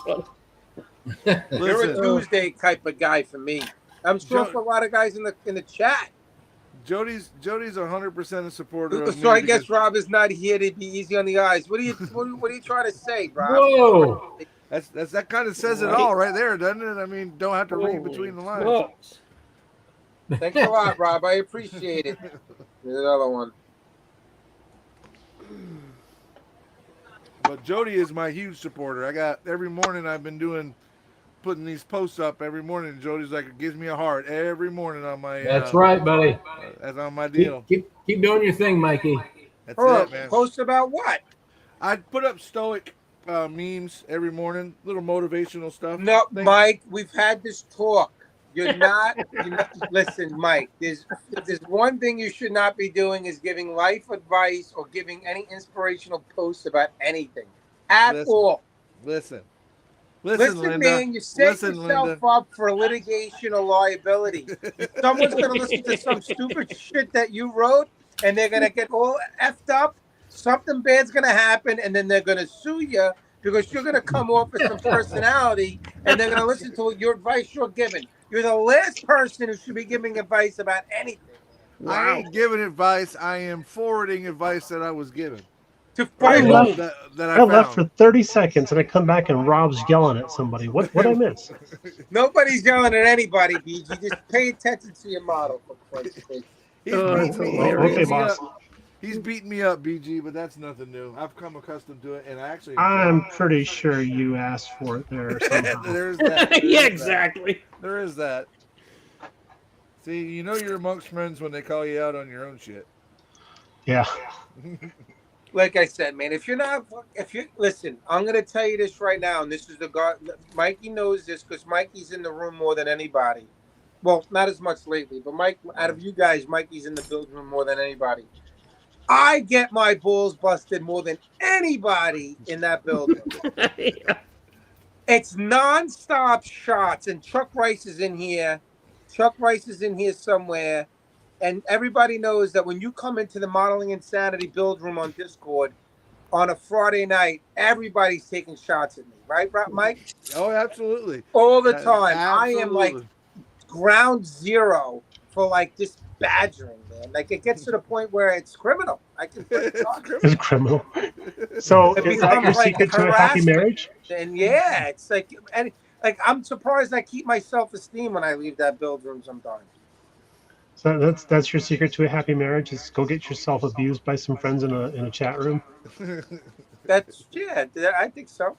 funny. You're a Tuesday type of guy for me. I'm sure for a lot of guys in the chat. Jody's 100% a supporter of me. So I guess Rob is not here to be easy on the eyes. What are you trying to say, Rob? Whoa. That kind of says it all right there, doesn't it? I mean, don't have to read between the lines. Whoa. Thanks a lot, Rob. I appreciate it. There's another one. But Jody is my huge supporter. Every morning I've been putting these posts up every morning. Jody's like, it gives me a heart every morning on my. That's right, buddy. That's on my deal. Keep doing your thing, Mikey. That's it, man. Post about what? I put up stoic memes every morning, little motivational stuff. No, Mike, we've had this talk. You're not listen, Mike, there's one thing you should not be doing is giving life advice or giving any inspirational posts about anything at all. Listen, Linda, man, you set yourself up for litigation or liability. Someone's going to listen to some stupid shit that you wrote, and they're going to get all effed up. Something bad's going to happen, and then they're going to sue you because you're going to come off with some personality, and they're going to listen to your advice you're giving. You're the last person who should be giving advice about anything. Wow. I ain't giving advice. I am forwarding advice that I was given. I left for 30 seconds, and I come back, and Rob's yelling at somebody. What I miss? Nobody's yelling at anybody, BG. Just pay attention to your model, for Christ's sake. Okay, boss. He's beating me up, BG, but that's nothing new. I've come accustomed to it, and I'm pretty sure you asked for it there somehow. There's that. Yeah, exactly. There is that. See, you know you're amongst friends when they call you out on your own shit. Yeah. Like I said, man, if you listen, I'm going to tell you this right now, and this is the guy, Mikey knows this because Mikey's in the room more than anybody. Well, not as much lately, but Mike, out of you guys, Mikey's in the building room more than anybody. I get my balls busted more than anybody in that building. Yeah. It's nonstop shots, and Chuck Rice is in here. Chuck Rice is in here somewhere. And everybody knows that when you come into the Modeling Insanity build room on Discord on a Friday night, everybody's taking shots at me. Right, Mike? Oh, absolutely. All the time. Absolutely. I am like ground zero for like this badgering, man. Like it gets to the point where it's criminal. I can it's criminal. So is that your secret to a happy marriage? And yeah, it's like, and like I'm surprised I keep my self-esteem when I leave that build room sometimes. So that's your secret to a happy marriage is go get yourself abused by some friends in a chat room. That's I think so.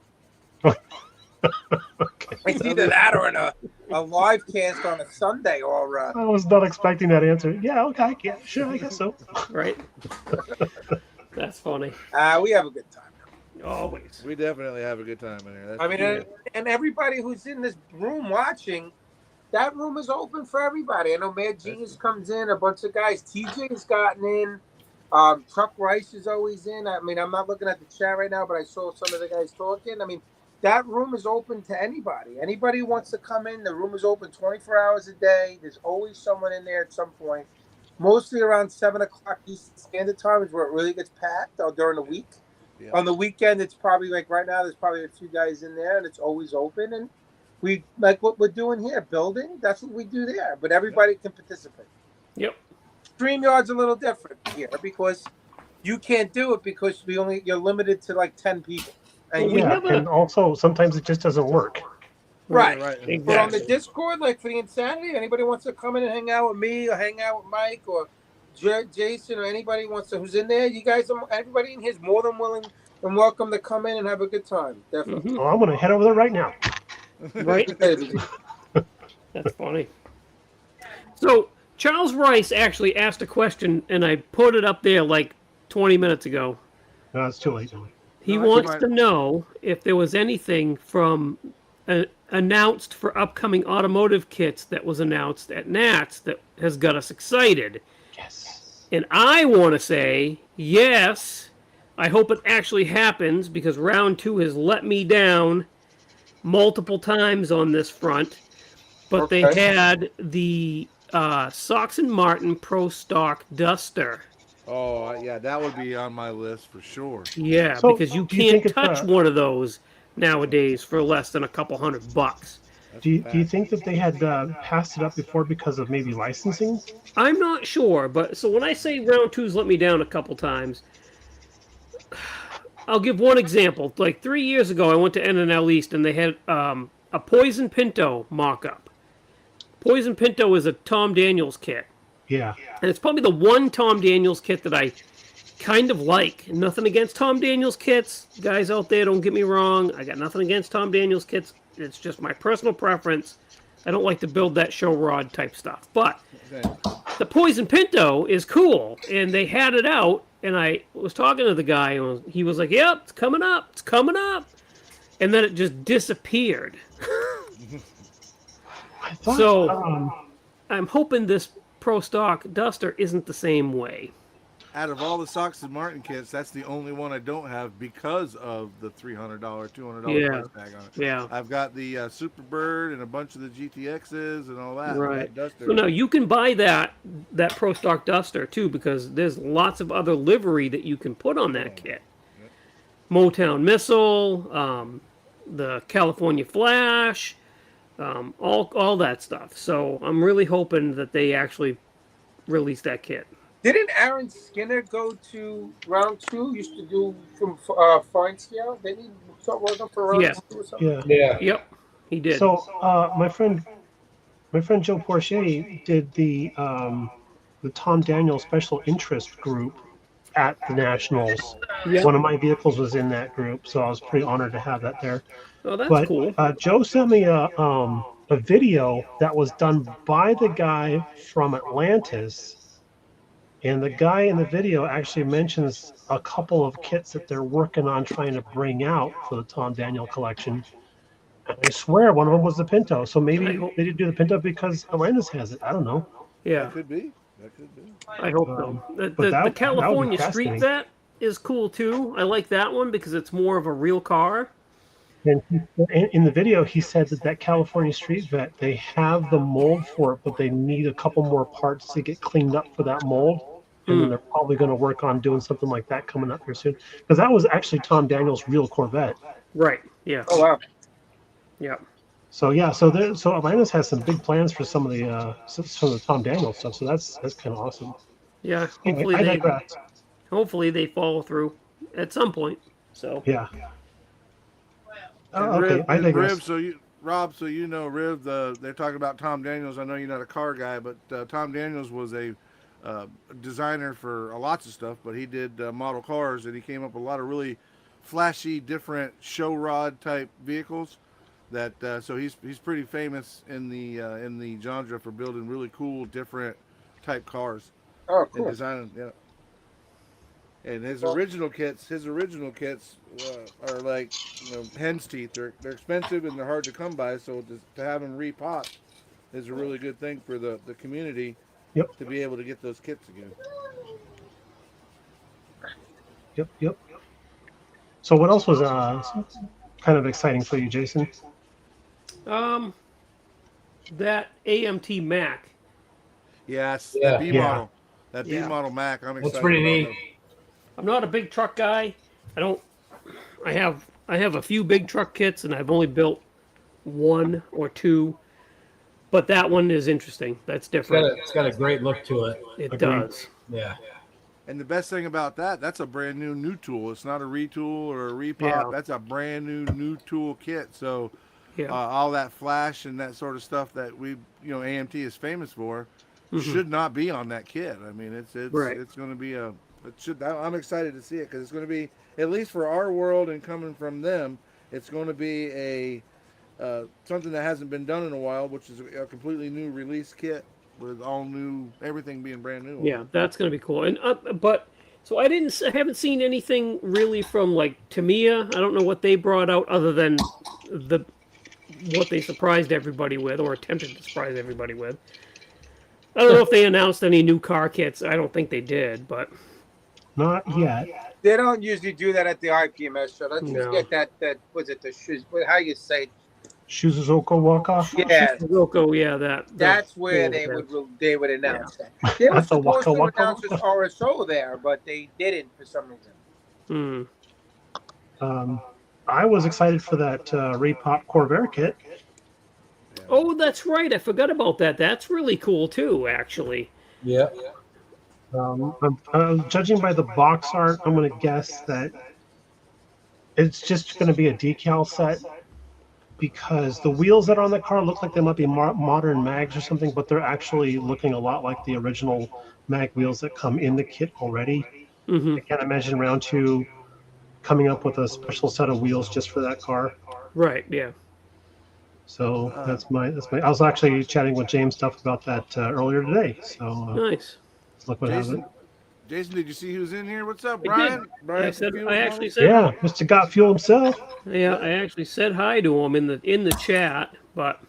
Okay. It's either that or in a live cast on a Sunday or I was not expecting that answer. Yeah, okay, yeah, sure, I guess so. Right. That's funny. We have a good time. Always. We definitely have a good time in here. That's and everybody who's in this room watching, that room is open for everybody. I know Mad Genius comes in, a bunch of guys. TJ's gotten in. Chuck Rice is always in. I mean, I'm not looking at the chat right now, but I saw some of the guys talking. I mean, that room is open to anybody. Anybody who wants to come in, the room is open 24 hours a day. There's always someone in there at some point. Mostly around 7 o'clock Eastern Standard Time is where it really gets packed during the week. Yeah. On the weekend, it's probably like right now, there's probably a few guys in there, and it's always open. And we like what we're doing here, building. That's what we do there. But everybody can participate. Yep. StreamYard's a little different here because you can't do it because you're limited to like 10 people. And and also sometimes it just doesn't work. Right. Exactly. But on the Discord, like for the Insanity, anybody wants to come in and hang out with me or hang out with Mike or Jason or anybody wants to, who's in there, you guys, everybody in here is more than willing and welcome to come in and have a good time. Definitely. Mhm. Oh, I'm gonna head over there right now. Right? That's funny. So Charles Rice actually asked a question, and I put it up there like 20 minutes ago. No, it's too late. He No, wants I- to know if there was anything from announced for upcoming automotive kits that was announced at Nats that has got us excited. Yes. And I want to say yes. I hope it actually happens because round 2 has let me down multiple times on this front. But they Okay. had the Sox and Martin Pro Stock Duster. Oh, yeah, that would be on my list for sure. Yeah, So, because you do you think can't it's touch one of those nowadays for less than a couple $100. That's Do you fact. think that they had passed it up before because of maybe licensing? I'm not sure, but so when I say round 2's let me down a couple times, I'll give one example. Like 3 years ago, I went to NNL East and they had a Poison Pinto mock-up. Poison Pinto is a Tom Daniels kit. Yeah. And it's probably the one Tom Daniels kit that I kind of like. Nothing against Tom Daniels kits. Guys out there, don't get me wrong. I got nothing against Tom Daniels kits. It's just my personal preference. I don't like to build that show rod type stuff. But Okay. the Poison Pinto is cool. And they had it out. And I was talking to the guy. And he was like, yep, it's coming up. It's coming up. And then it just disappeared. I thought, So I'm hoping this Pro Stock Duster isn't the same way. Out of all the Sox and Martin kits, that's the only one I don't have because of the $300, $200 Yeah. price tag on it. Yeah. I've got the Superbird and a bunch of the GTXs and all that. Right. That Duster. So now you can buy that Pro Stock Duster too because there's lots of other livery that you can put on that kit. Motown Missile, the California Flash, all that stuff. So I'm really hoping that they actually release that kit. Didn't Aaron Skinner go to round 2? Used to do from Fine Scale? Didn't he start working for round Yeah. 2 or something? yeah. Yeah. Yep, he did. So my friend Joe Porcher did the Tom Daniels Special Interest Group at the Nationals. Yeah. One of my vehicles was in that group, so I was pretty honored to have that there. Oh, that's But cool. Joe sent me a video that was done by the guy from Atlantis. And the guy in the video actually mentions a couple of kits that they're working on trying to bring out for the Tom Daniel collection. And I swear one of them was the Pinto. So maybe I hope- they did do the Pinto because Atlantis has it. I don't know. Yeah, That could be. That could be. I hope so. The, but that the would be California Street fascinating. Vet is cool too. I like that one because it's more of a real car. And in the video, he said that California Street Vet, they have the mold for it, but they need a couple more parts to get cleaned up for that mold. And then they're probably going to work on doing something like that coming up here soon. Because that was actually Tom Daniels' real Corvette. Right. Yeah. Oh, wow. Yeah. So yeah, so Atlantis has some big plans for some of the Tom Daniels stuff. So that's kind of awesome. Yeah. Anyway, I digress. Hopefully they follow through at some point. So Yeah. And Oh, okay, Rib, I digress. Rob, so you know, Rib, they're talking about Tom Daniels. I know you're not a car guy, but Tom Daniels was a designer for lots of stuff, but he did model cars, and he came up with a lot of really flashy, different show rod type vehicles. That so he's pretty famous in the genre for building really cool, different type cars Oh, and cool. designing. Yeah. And his original kits are like, hen's teeth. They're expensive and they're hard to come by. So to have them repot is a really good thing for the community. Yep. To be able to get those kits again. Yep. So what else was kind of exciting for you, Jason? that AMT Mac. Yes, Yeah. that B Yeah. model, that B Yeah. model Mac. I'm excited. That's pretty about neat. I'm not a big truck guy. I have a few big truck kits and I've only built one or two. But that one is interesting. That's different. It's got a great look to it. It Agreed. does. Yeah. And the best thing about that's a brand new tool. It's not a retool or a repop. Yeah. That's a brand new tool kit. So Yeah. all that flash and that sort of stuff that AMT is famous for, should not be on that kit. I mean, it's Right. it's going to be a. It should. I'm excited to see it because it's going to be, at least for our world and coming from them, it's going to be a something that hasn't been done in a while, which is a completely new release kit with all new, everything being brand new. Yeah, that's going to be cool. And but so I haven't seen anything really from like Tamiya. I don't know what they brought out other than what they surprised everybody with or attempted to surprise everybody with. I don't know if they announced any new car kits. I don't think they did, but Not yet. They don't usually do that at the IPMS show. Let's just No. get that was it the shoes? How you say? Shuzuoka Waka. Yeah, Roko, yeah, that's where they would announce that. They were That's a supposed Waka to Waka announce this RSO there, but they didn't for some reason. I was excited for that Repop Corvair kit. Oh, that's right. I forgot about that. That's really cool too, actually. Yeah. Judging by the box art, I'm going to guess that it's just going to be a decal set because the wheels that are on the car look like they might be modern mags or something, but they're actually looking a lot like the original mag wheels that come in the kit already. I can't imagine round 2 coming up with a special set of wheels just for that car. Right. Yeah. So that's my. I was actually chatting with James Duff about that earlier today. So Nice. look what happened. Jason, did you see who's in here? What's up, I Brian? did. Brian, I actually said. Yeah, Mr. Got Fuel himself. Yeah, I actually said hi to him in the chat, but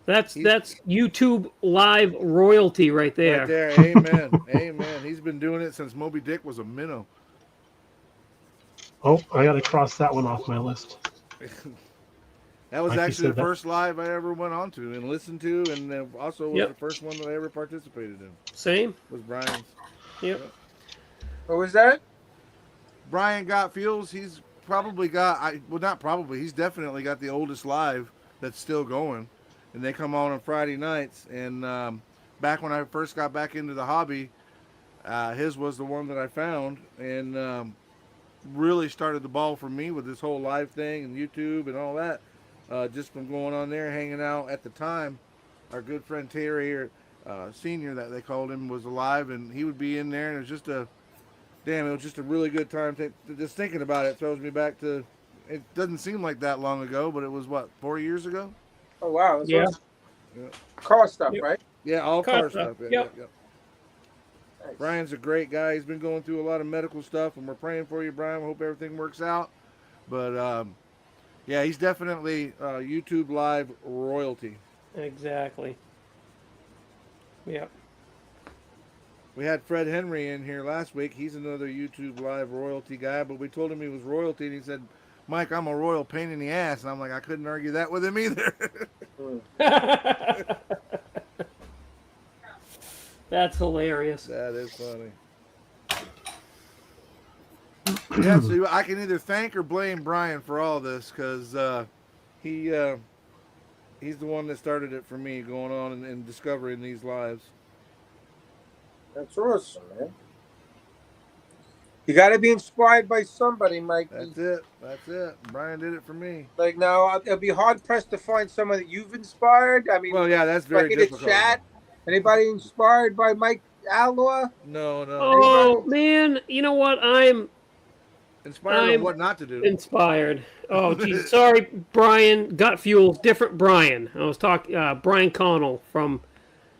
that's YouTube live royalty right there. Right there, amen, amen. He's been doing it since Moby Dick was a minnow. Oh, I got to cross that one off my list. That was Like you actually said, the first live I ever went on to and listened to, and then also was Yep. the first one that I ever participated in. Same. Was Brian's. Yep. What was that? Brian Got Fuels. He's probably got. Not probably. He's definitely got the oldest live that's still going, and they come on Friday nights. And back when I first got back into the hobby, his was the one that I found, and really started the ball for me with this whole live thing and YouTube and all that. Just from going on there, hanging out at the time, our good friend Terry, Senior, that they called him, was alive, and he would be in there, and it was just a really good time. Just thinking about it throws me back to, it doesn't seem like that long ago, but it was, what, 4 years ago? Oh wow, that's Yeah. awesome. Car stuff, Yep. right? Yeah, all Car car stuff, stuff. yep. Nice. Brian's a great guy. He's been going through a lot of medical stuff, and we're praying for you, Brian. We hope everything works out. But yeah, he's definitely YouTube live royalty. Exactly. Yep. We had Fred Henry in here last week. He's another YouTube live royalty guy, but we told him he was royalty, and he said, "Mike, I'm a royal pain in the ass." And I'm like, I couldn't argue that with him either. That's hilarious. That is funny. Yeah, so I can either thank or blame Brian for all this, because he's the one that started it for me, going on and discovering these lives. That's awesome, man. You got to be inspired by somebody, Mike. That's it. That's it. Brian did it for me. Like now, it'll be hard pressed to find someone that you've inspired. I mean, Well, yeah, that's very like in difficult. the chat, anybody inspired by Mike Alloa? No. Oh man, you know what? I'm Inspired on what not to do. inspired. Oh geez, sorry, Brian. Got Fuel, different Brian. I was talking. Brian Connell from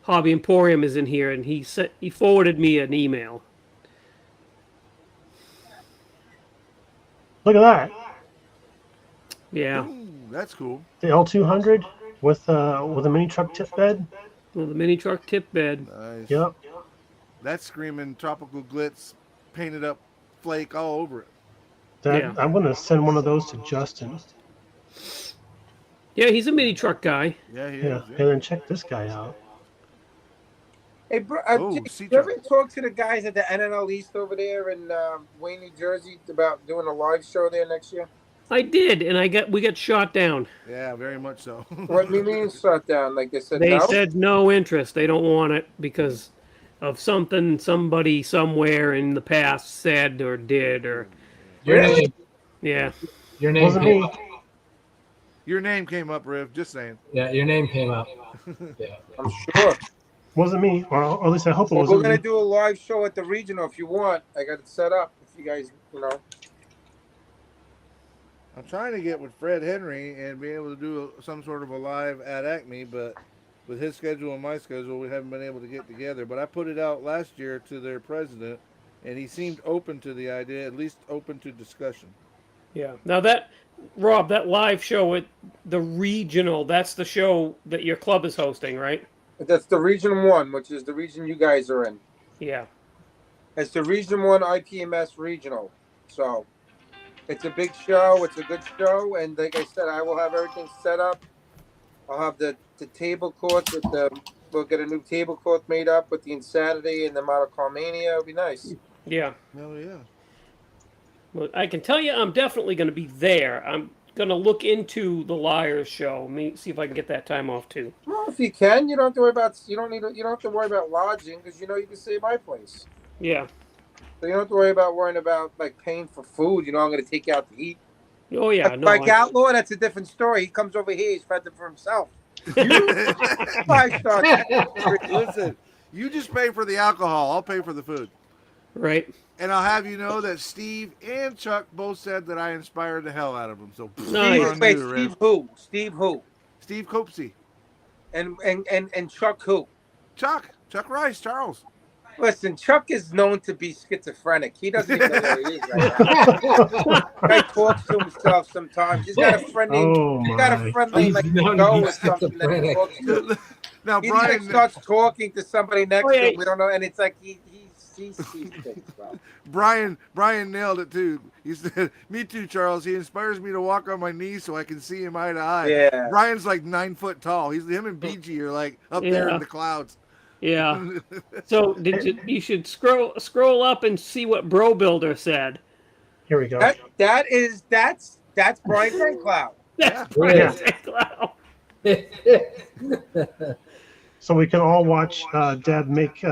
Hobby Emporium is in here, and he forwarded me an email. Look at that. Yeah. Ooh, that's cool. The L200 with a mini truck tip bed. Well, the mini truck tip bed. Nice. Yep. That's screaming tropical glitz, painted up flake all over it. Yeah. I'm gonna send one of those to Justin. Yeah, he's a mini truck guy. Yeah, he Yeah. is. And then check this guy out. Hey, bro, did sea you ever truck. talk to the guys at the NNL East over there in Wayne, New Jersey, about doing a live show there next year? I did, and we got shot down. Yeah, very much so. What do you mean shut down? Like they said They no? said no interest. They don't want it because of something somebody somewhere in the past said or did or Your name. yeah. Your name Wasn't came me. up. Your name came up, Riv. Just saying. Yeah, your name came up. Yeah. I'm sure. Wasn't me, or at least I hope it Well, we're wasn't gonna me. do a live show at the regional if you want. I got it set up. If you guys, I'm trying to get with Fred Henry and be able to do some sort of a live at Acme, but with his schedule and my schedule, we haven't been able to get together. But I put it out last year to their president, and he seemed open to the idea, at least open to discussion. Yeah. Now Rob, that live show at the regional, that's the show that your club is hosting, right? that's the Region 1, which is the region you guys are in. Yeah. It's the Region 1 IPMS Regional. So it's a big show. It's a good show. And like I said, I will have everything set up. I'll have the tablecloth with we'll get a new tablecloth made up with the Insanity and the Model Carmania. It'll be nice. Yeah. Hell yeah. Well, I can tell you I'm definitely going to be there. I'm going to look into the Liars show, see if I can get that time off too. Well, if you can, you don't have to worry about lodging because you can stay at my place. Yeah. So you don't have to worrying about like paying for food. I'm going to take you out to eat. Oh yeah, no. Like Outlaw, that's a different story. He comes over here, he's fed for himself. 5-star. Listen, you just pay for the alcohol. I'll pay for the food. Right. And I'll have you know that Steve and Chuck both said that I inspired the hell out of them. So Nice. Wait, Steve who? Steve who? Steve Copsey. And Chuck who? Chuck Rice, Charles. Listen, Chuck is known to be schizophrenic. He doesn't even know where he is right now. He talks to himself sometimes. He's got a friend named like Go or something that he talks to. Now He Brian like starts talking to somebody next to him. We don't know, and it's like he sees things. Bro. Brian nailed it too. He said, "Me too, Charles. He inspires me to walk on my knees so I can see him eye to eye." Yeah. Brian's like 9 foot tall. Him and BG are like up there in the clouds. Yeah. So you should scroll up and see what Bro Builder said. Here we go. That's Brian St. Cloud. That's Brian St. Cloud. So we can all watch Dad make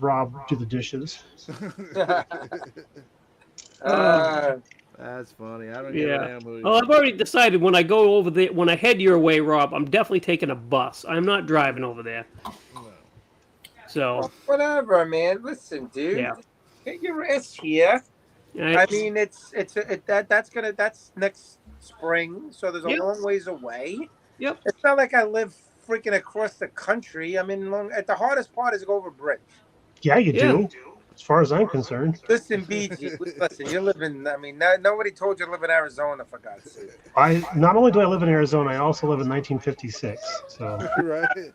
Rob do the dishes. That's funny. I don't give a damn who. Well, I've already decided when I go over there, when I head your way, Rob, I'm definitely taking a bus. I'm not driving over there. So whatever, man. Listen, dude. Yeah. Get your ass here. I mean, that's next spring, so there's a long ways away. Yep. It's not like I live freaking across the country. I mean, at the hardest part is to go over a bridge. Yeah, you do. As far as I'm concerned. Listen, BG. Listen, you're living. I mean, nobody told you to live in Arizona, for God's sake. Not only do I live in Arizona, I also live in 1956. So. Right.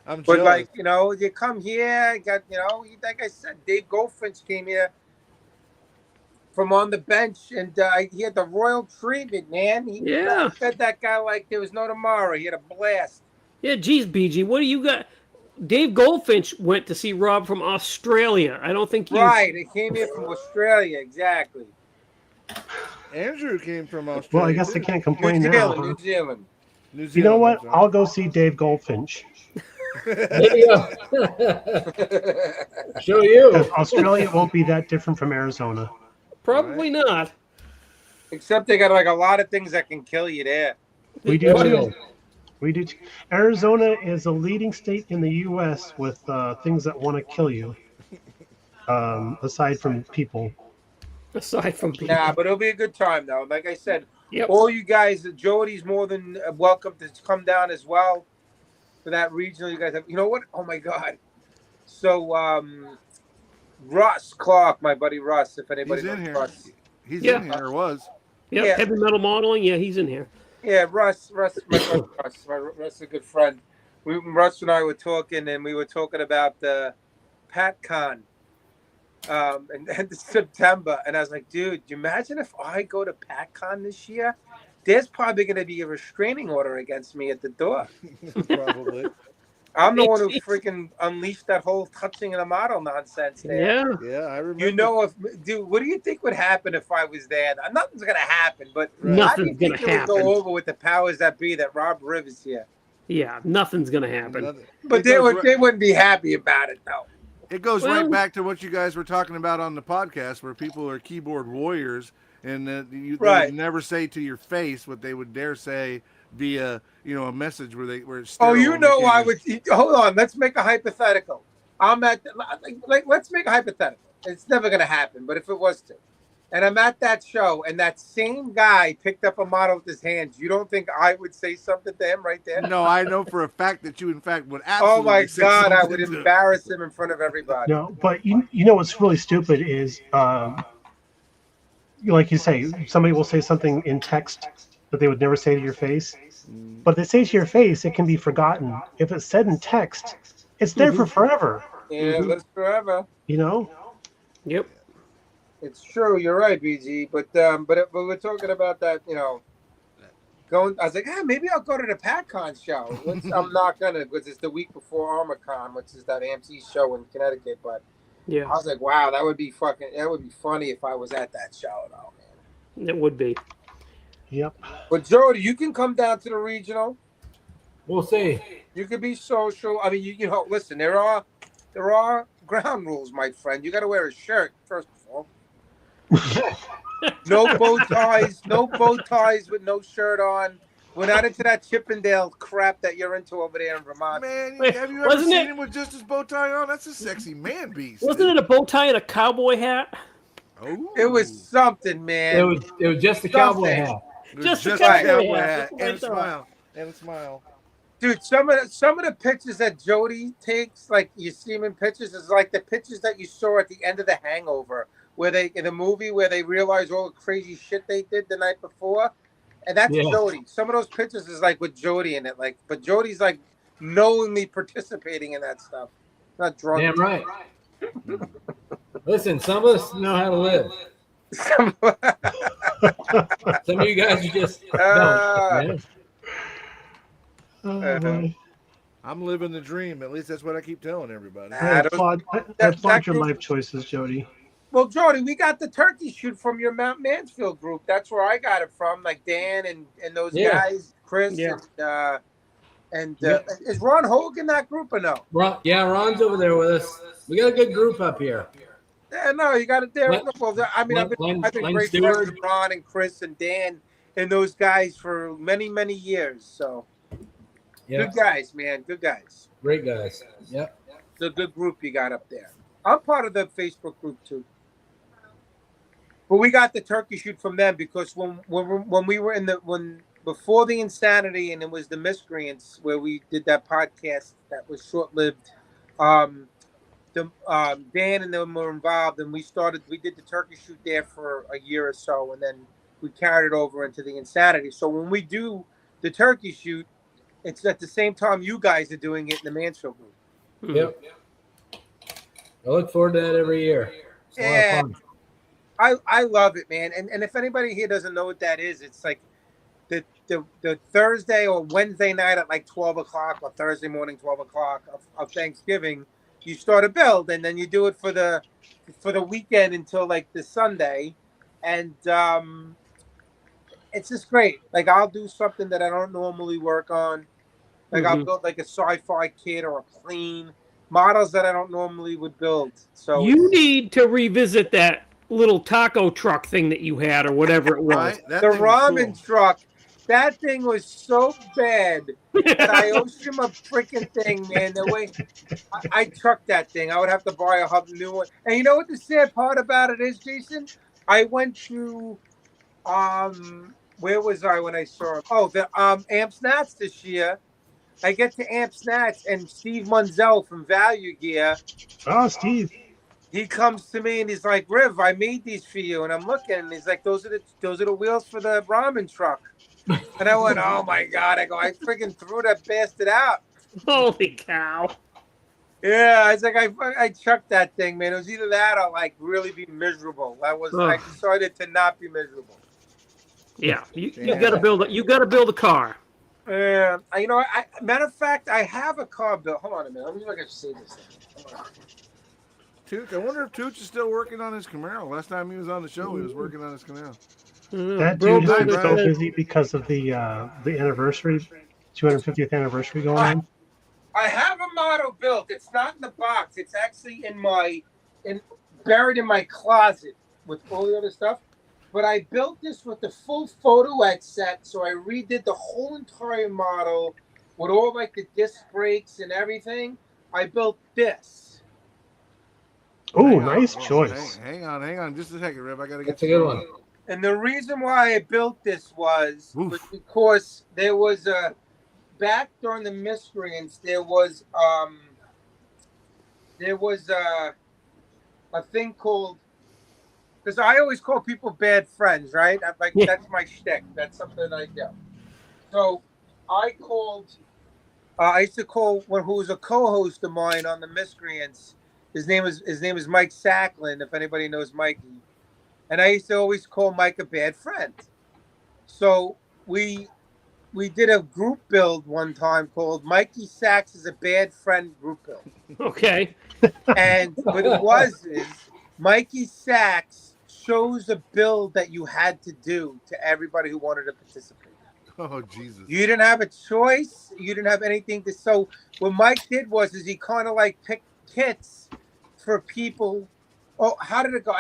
I'm but jealous. like, you come here, like I said, Dave Goldfinch came here from on the bench, and he had the royal treatment, man. He fed that guy like there was no tomorrow. He had a blast. Yeah, geez, BG, what do you got? Dave Goldfinch went to see Rob from Australia. I don't think you... Right, he came here from Australia, exactly. Andrew came from Australia. Well, I guess I can't complain New now. Zealand, New Zealand. You know what? I'll go see Dave Goldfinch. There you go. Show you. Australia won't be that different from Arizona. Probably not. Except they got like a lot of things that can kill you there. We do too. We do. Arizona is a leading state in the U.S. with things that want to kill you. Aside from people. Aside from people. Nah, but it'll be a good time though. Like I said, all you guys, Jody's more than welcome to come down as well for that regional. You guys have. You know what? Oh my God. So Russ Clark, my buddy Russ. If anybody knows Russ, he's in here. Or was. Yeah, heavy metal modeling. Yeah, he's in here. Yeah, Russ, Russ is a good friend. Russ and I were talking, and we were talking about the PatCon in September. And I was like, dude, do you imagine if I go to PatCon this year? There's probably going to be a restraining order against me at the door. Probably. I'm the one who freaking unleashed that whole touching of the model nonsense there. Yeah, I remember. You know, dude, what do you think would happen if I was there? Nothing's going to happen, but nothing's how do you think it would go over with the powers that be that Rob Rivers here? Yeah, nothing's going to happen. But they wouldn't be happy about it, though. It goes right back to what you guys were talking about on the podcast, where people are keyboard warriors, and they would never say to your face what they would dare say via a message where it's Oh, sterile, hold on. Let's make a hypothetical. I'm at let's make a hypothetical. It's never gonna happen, but if it was to, and I'm at that show, and that same guy picked up a model with his hands, you don't think I would say something to him right there? No, I know for a fact that you, in fact, would Oh absolutely. my say God, I something would to him. embarrass him in front of everybody. No, but you know what's really stupid is, like you say, somebody will say something in text that they would never say to your face. But if they say to your face, it can be forgotten. If it's said in text, it's there for forever. Yeah, lives forever. You know? Yep. It's true. You're right, BG. But we're talking about that. Going. I was like, maybe I'll go to the PatCon show. I'm not gonna, because it's the week before ArmorCon, which is that AMC show in Connecticut. But Yeah. I was like, wow, that would be funny if I was at that show, though, man. It would be. Yep. But Jody, you can come down to the regional. We'll see. You can be social. I mean, listen, there are ground rules, my friend. You got to wear a shirt first of all. No bow ties with no shirt on. We're not into that Chippendale crap that you're into over there in Vermont. Man, Wait, have you ever seen him with just his bow tie on? That's a sexy man beast. Wasn't it a bow tie and a cowboy hat? Oh, It was something, man. It was just the cowboy Something. hat. Just a a cowboy cowboy hat. hat That's what I and a thought. smile. Dude, some of the pictures that Jody takes, like you see him in pictures, is like the pictures that you saw at the end of The Hangover, where they in the movie where they realize all the crazy shit they did the night before, and that's Jody. Some of those pictures is like with Jody in it, like, but Jody's like knowingly participating in that stuff, not drunk. Damn right. Listen, some of us know how to live. Some of you guys just don't. Man. I'm living the dream. At least that's what I keep telling everybody. I applaud your life choices, Jody. Well, Jody, we got the turkey shoot from your Mount Mansfield group. That's where I got it from, like Dan and those guys, Chris and is Ron Hogue in that group or no? Ron's over there with us. We got a good group up here. Yeah, no, you got it there. I've been great friends with Ron and Chris and Dan and those guys for many, many years. So good guys, man. Good guys. Great guys. Yep. It's a good group you got up there. I'm part of the Facebook group too. But we got the turkey shoot from them because when we were before the Insanity and it was the Miscreants where we did that podcast that was short-lived. Dan and them were involved, and we did the turkey shoot there for a year or so, and then we carried it over into the Insanity. So when we do the turkey shoot, it's at the same time you guys are doing it in the Mansfield group. Yep. I look forward to that every year. It's a lot of fun. I love it, man. And if anybody here doesn't know what that is, it's like the Thursday or Wednesday night at like 12 o'clock or Thursday morning 12 o'clock of Thanksgiving, you start a build, and then you do it for the weekend until like the Sunday, and it's just great. Like I'll do something that I don't normally work on, like I'll build like a sci-fi kit or a plane, models that I don't normally would build. So you need to revisit that little taco truck thing that you had or whatever it was. Right? The ramen truck. That thing was so bad that I owed him a freaking thing, man. The way I trucked that thing, I would have to buy a new one. And you know what the sad part about it is, Jason? I went to, where was I when I saw him? Oh, the Amp Snats this year. I get to Amp Snats, and Steve Munzel from Value Gear. Oh, Steve. He comes to me and he's like, "Riv, I made these for you." And I'm looking, and he's like, "Those are the wheels for the ramen truck." And I went, "Oh my God!" I freaking threw that bastard out. Holy cow! Yeah, I was like, I chucked that thing, man. It was either that or like really be miserable. I decided to not be miserable. Yeah, you got to build it. You got to build a car. Yeah, matter of fact, I have a car built. Hold on a minute. Let me see if I can see this thing. Tooch, I wonder if Tooch is still working on his Camaro. Last time he was on the show, he was working on his Camaro. That dude is so busy because of the anniversary, 250th anniversary going on. I have a model built. It's not in the box. It's actually buried in my closet with all the other stuff. But I built this with the full photo etch set, so I redid the whole entire model with all like the disc brakes and everything. I built this. Oh, nice choice. Hang on, just a second, Rev. I gotta get That's a good one. And the reason why I built this was because there was back during the miscreants there was a thing called, because I always call people bad friends, right? That's my shtick. That's something I do. So I used to call who was a co-host of mine on the miscreants. His name is Mike Sacklin, if anybody knows Mikey. And I used to always call Mike a bad friend. So we did a group build one time called Mikey Sacks is a Bad Friend group build. Okay. And what it was is Mikey Sacks chose a build that you had to do to everybody who wanted to participate. Oh, Jesus. You didn't have a choice. You didn't have anything to. So what Mike did was he kind of like picked kits for people. Oh, how did it go?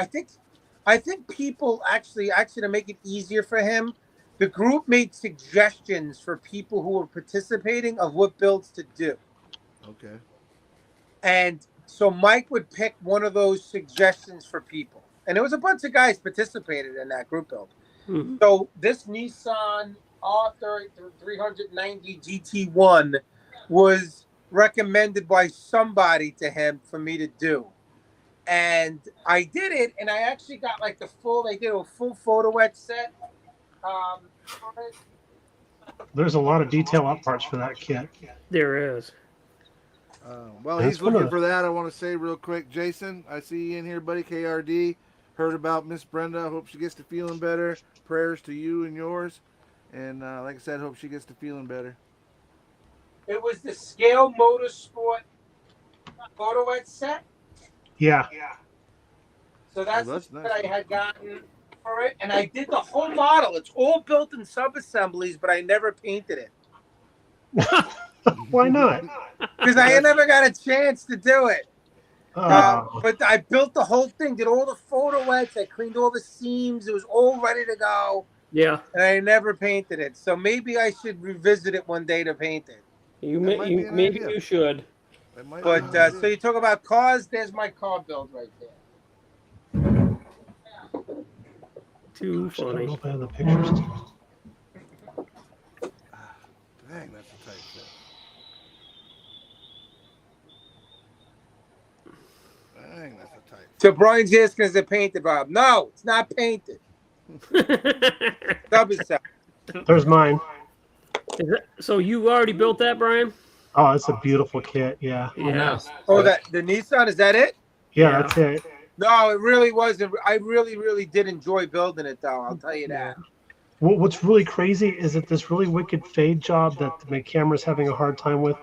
I think people actually to make it easier for him, the group made suggestions for people who were participating of what builds to do. Okay. And so Mike would pick one of those suggestions for people. And there was a bunch of guys participated in that group build. Mm-hmm. So this Nissan R390 GT1 was recommended by somebody to him for me to do. And I did it, and I actually got like they did a full photo etch set. There's a lot of detail up parts for that kit. There is. While he's looking for that, I want to say real quick, Jason, I see you in here, buddy. KRD, heard about Miss Brenda. Hope she gets to feeling better. Prayers to you and yours. And like I said, hope she gets to feeling better. It was the Scale Motorsport photo etch set. Yeah. So that's nice. I had gotten for it, and I did the whole model. It's all built in sub-assemblies, but I never painted it. Why not? Because I never got a chance to do it. But I built the whole thing, did all the photo etch, I cleaned all the seams. It was all ready to go. Yeah. And I never painted it. So maybe I should revisit it one day to paint it. Maybe you should. But so you talk about cars, there's my car build right there. Too funny. I don't know if I have the pictures. Dang, that's a tight fit. Dang, that's a tight fit. So Brian's asking, is it painted, Rob? No, it's not painted. There's mine. So you already built that, Brian? Oh, it's a beautiful kit. Yeah. Yeah. Oh, the Nissan, is that it? Yeah, that's it. No, it really wasn't. I really, really did enjoy building it, though. I'll tell you that. What's really crazy is that this really wicked fade job that my camera's having a hard time with,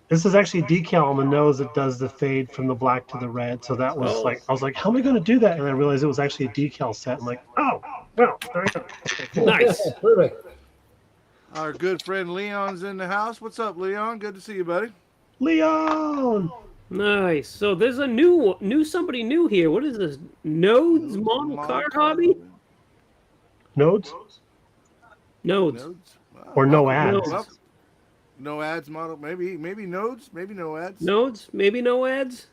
this is actually a decal on the nose that does the fade from the black to the red. So that was I was like, how am I going to do that? And I realized it was actually a decal set. I'm like, oh, well, there you go. Okay, cool. Nice. Perfect. Our good friend Leon's in the house. What's up, Leon? Good to see you, buddy. Leon! Nice. So there's a somebody new here. What is this? Nodes model car hobby? Nodes? Nodes. Wow. Or no ads. Well, no ads model. Maybe nodes. Maybe no ads. Nodes. Maybe no ads.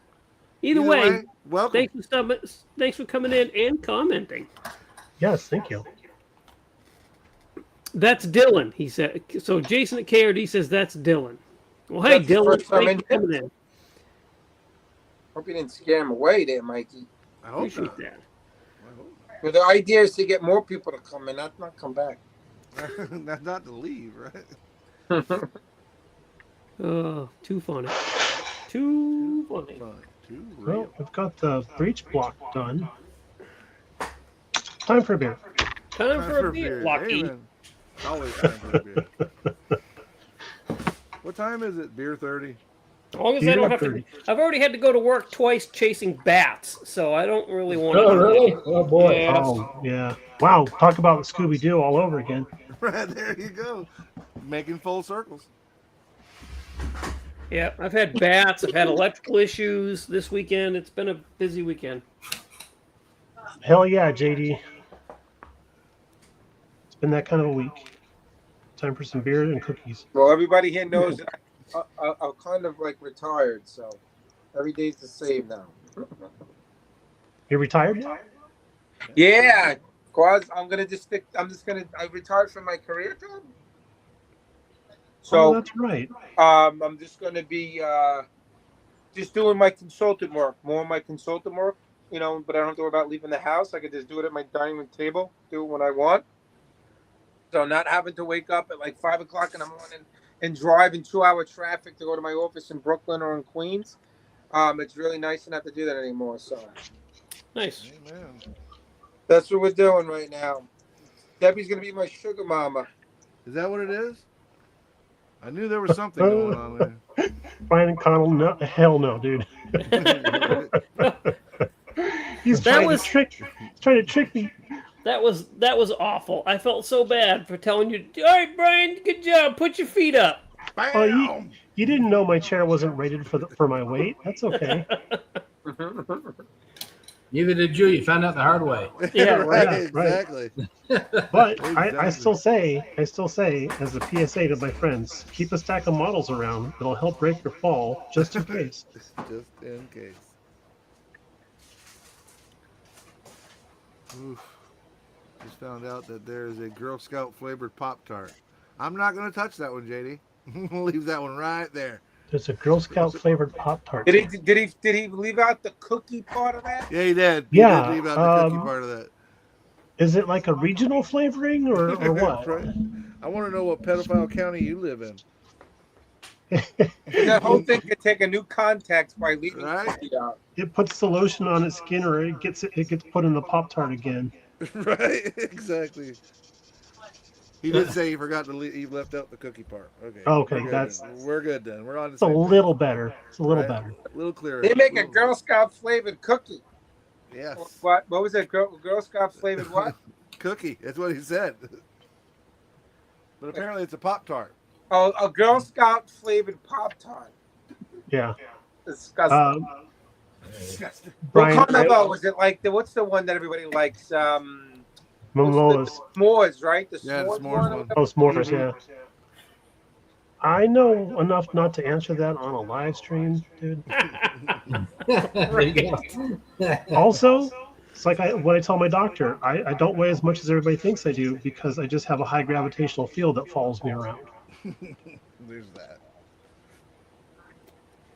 Either way, welcome. Thanks for coming in and commenting. Yes, thank you. That's Dylan, he said. So Jason at KRD says that's Dylan. Well, hey, Dylan, thanks for coming in. Hope you didn't scare him away there, Mikey. I hope Appreciate not. that. But the idea is to get more people to come in, not come back. not to leave, right? Oh, too funny. Too funny. Too real. Well, we've got the breech block done. Time for a beer. Time for a beer, Lucky. Amen. Always time for a beer. What time is it? Beer 30? As long as I don't have to. I've already had to go to work twice chasing bats, so I don't really want to. Oh, really? Oh, boy. Yeah. Oh, yeah. Wow, talk about Scooby-Doo all over again. Right, there you go. Making full circles. Yeah, I've had bats. I've had electrical issues this weekend. It's been a busy weekend. Hell yeah, JD. It's been that kind of a week. Time for some beer and cookies. Well, everybody here knows that I'm kind of like retired, so every day's the same now. You're retired now? Yeah, cause I retired from my career job. So that's right. I'm just gonna be just doing my consultant work, more of my consultant work, but I don't have to worry about leaving the house. I can just do it at my dining room table, do it when I want. So not having to wake up at like 5 o'clock in the morning and drive in 2-hour traffic to go to my office in Brooklyn or in Queens. It's really nice to not have to do that anymore. So Nice. Amen. that's what we're doing right now. Debbie's gonna be my sugar mama. Is that what it is? I knew there was something going on there. Brian and Connell, no, hell no, dude. He's trying to trick me. That was awful. I felt so bad for telling you, all right, Brian, good job. Put your feet up. Oh, you didn't know my chair wasn't rated for my weight. That's okay. Neither did you. You found out the hard way. Yeah, right. Yeah, right. Exactly. But Exactly. I still say, as a PSA to my friends, keep a stack of models around. It'll help break your fall, just in case. Just in case. Oof. Just found out that there is a Girl Scout flavored Pop-Tart. I'm not going to touch that one, JD. We'll leave that one right there. There's a Girl Scout flavored Pop-Tart. Did he leave out the cookie part of that? Yeah, he did. Yeah, He did leave out the cookie part of that. Is it like a regional flavoring or what? Right. I want to know what pedophile county you live in. That whole thing could take a new context by leaving Right. cookie out. It puts the lotion on its skin, or it gets put in the Pop-Tart again. Right, exactly. He did say he forgot to leave. He left out the cookie part. Okay. Okay, we're good then. We're on the It's a same little better. It's a little Right. better. A little clearer. They make a Girl Scout flavored cookie. Yes. What was it? Girl Scout flavored what? Cookie. That's what he said. But apparently it's a Pop-Tart. Oh, a Girl Scout flavored Pop-Tart. Yeah. Disgusting. Disgusting. Brian, What kind of, was it like what's the one that everybody likes? Momoas. The s'mores, right? The Yeah, the s'mores s'mores one. one. Oh, s'mores, yeah. I know enough not to answer that on a live stream, dude. There you go. Also, it's like what I tell my doctor. I don't weigh as much as everybody thinks I do because I just have a high gravitational field that follows me around. There's that.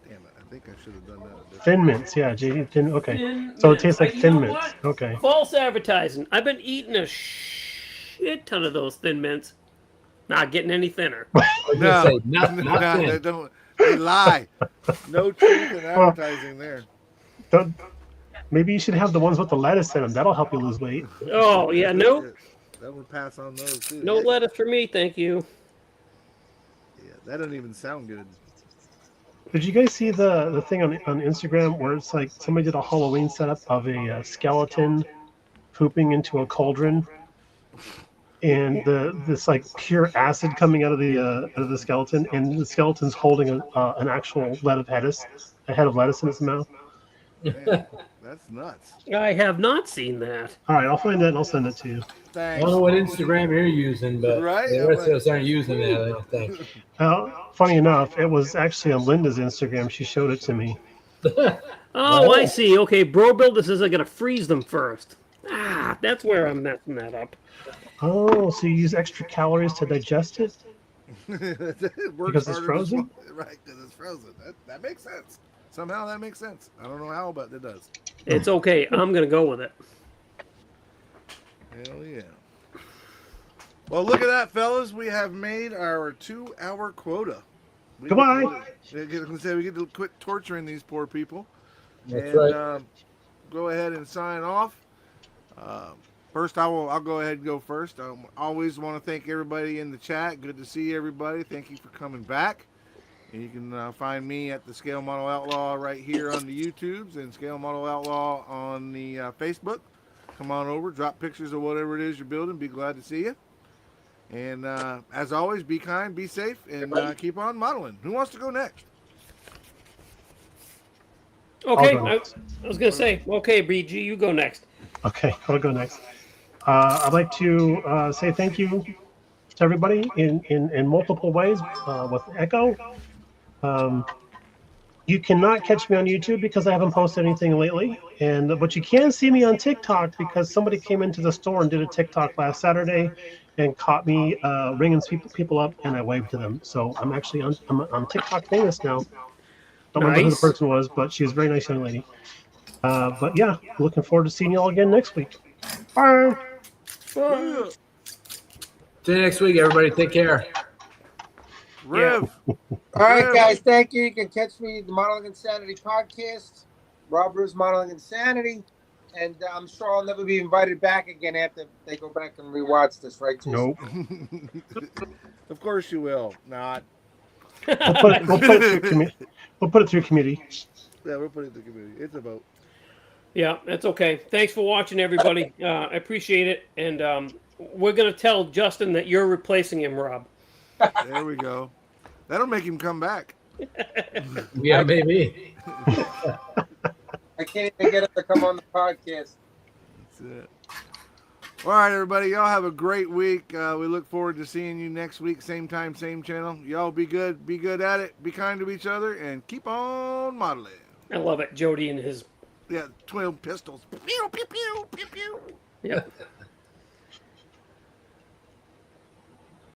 Damn it. I think I should have done that. Thin Mints, yeah, JD. Okay. So it tastes like Thin Mints. Okay. False advertising. I've been eating a shit ton of those Thin Mints. Not getting any thinner. I was gonna say, not they thin. don't. They lie. No truth in advertising there. Maybe you should have the ones with the lettuce in them. That'll help you lose weight. Oh, yeah, no. That would pass on those too. No lettuce for me, thank you. Yeah, that doesn't even sound good. Did you guys see the thing on Instagram where it's like somebody did a Halloween setup of a skeleton pooping into a cauldron, and this like pure acid coming out of the skeleton, and the skeleton's holding an actual head of lettuce in its mouth. Man, that's nuts. I have not seen that. All right, I'll find that and I'll send it to you. I Thanks. don't know what Instagram you're using, but Right? the rest of us aren't using that, I don't think. Funny enough, it was actually on Linda's Instagram. She showed it to me. Oh, I see. Okay, Bro Builder says I gotta freeze them first. Ah, that's where I'm messing that up. Oh, so you use extra calories to digest it? It works Because it's harder to frozen? swallow- Right, because it's frozen. That makes sense. Somehow that makes sense. I don't know how, but it does. It's okay. I'm gonna go with it. Hell yeah. Well, look at that, fellas. We have made our 2-hour quota. Goodbye. We get to quit torturing these poor people. That's and right. Go ahead and sign off. First, I'll go ahead and go first. Always want to thank everybody in the chat. Good to see everybody. Thank you for coming back. And you can find me at the Scale Model Outlaw right here on the YouTubes and Scale Model Outlaw on the Facebook. Come on over, drop pictures of whatever it is you're building. Be glad to see you. And as always, be kind, be safe, and keep on modeling. Who wants to go next? Okay, I'll go next. I was gonna say, okay, BG, you go next. Okay, I'll go next. I'd like to say thank you to everybody in multiple ways with Echo. You cannot catch me on YouTube because I haven't posted anything lately. But you can see me on TikTok because somebody came into the store and did a TikTok last Saturday and caught me ringing people up, and I waved to them. So I'm actually I'm TikTok famous now. Don't remember who the Nice. person was, but she was a very nice young lady. But yeah, looking forward to seeing you all again next week. Bye. Yeah. See you next week, everybody. Take care. Rev. All right, Rev. guys. Thank you. You can catch me the Modeling Insanity podcast, Robert's Modeling Insanity, and I'm sure I'll never be invited back again after they go back and rewatch this. Right, Jason? Nope. Of course you will. Not. We'll put it through committee. Yeah, we'll put it in the community. It's a vote. Yeah, that's okay. Thanks for watching, everybody. I appreciate it. And we're going to tell Justin that you're replacing him, Rob. There we go. That'll make him come back. Yeah, maybe. I can't even get him to come on the podcast. That's it. All right, everybody. Y'all have a great week. We look forward to seeing you next week. Same time, same channel. Y'all be good. Be good at it. Be kind to each other. And keep on modeling. I love it. Jody and his... Yeah, twin pistols. Pew, pew, pew, pew, pew. Yep.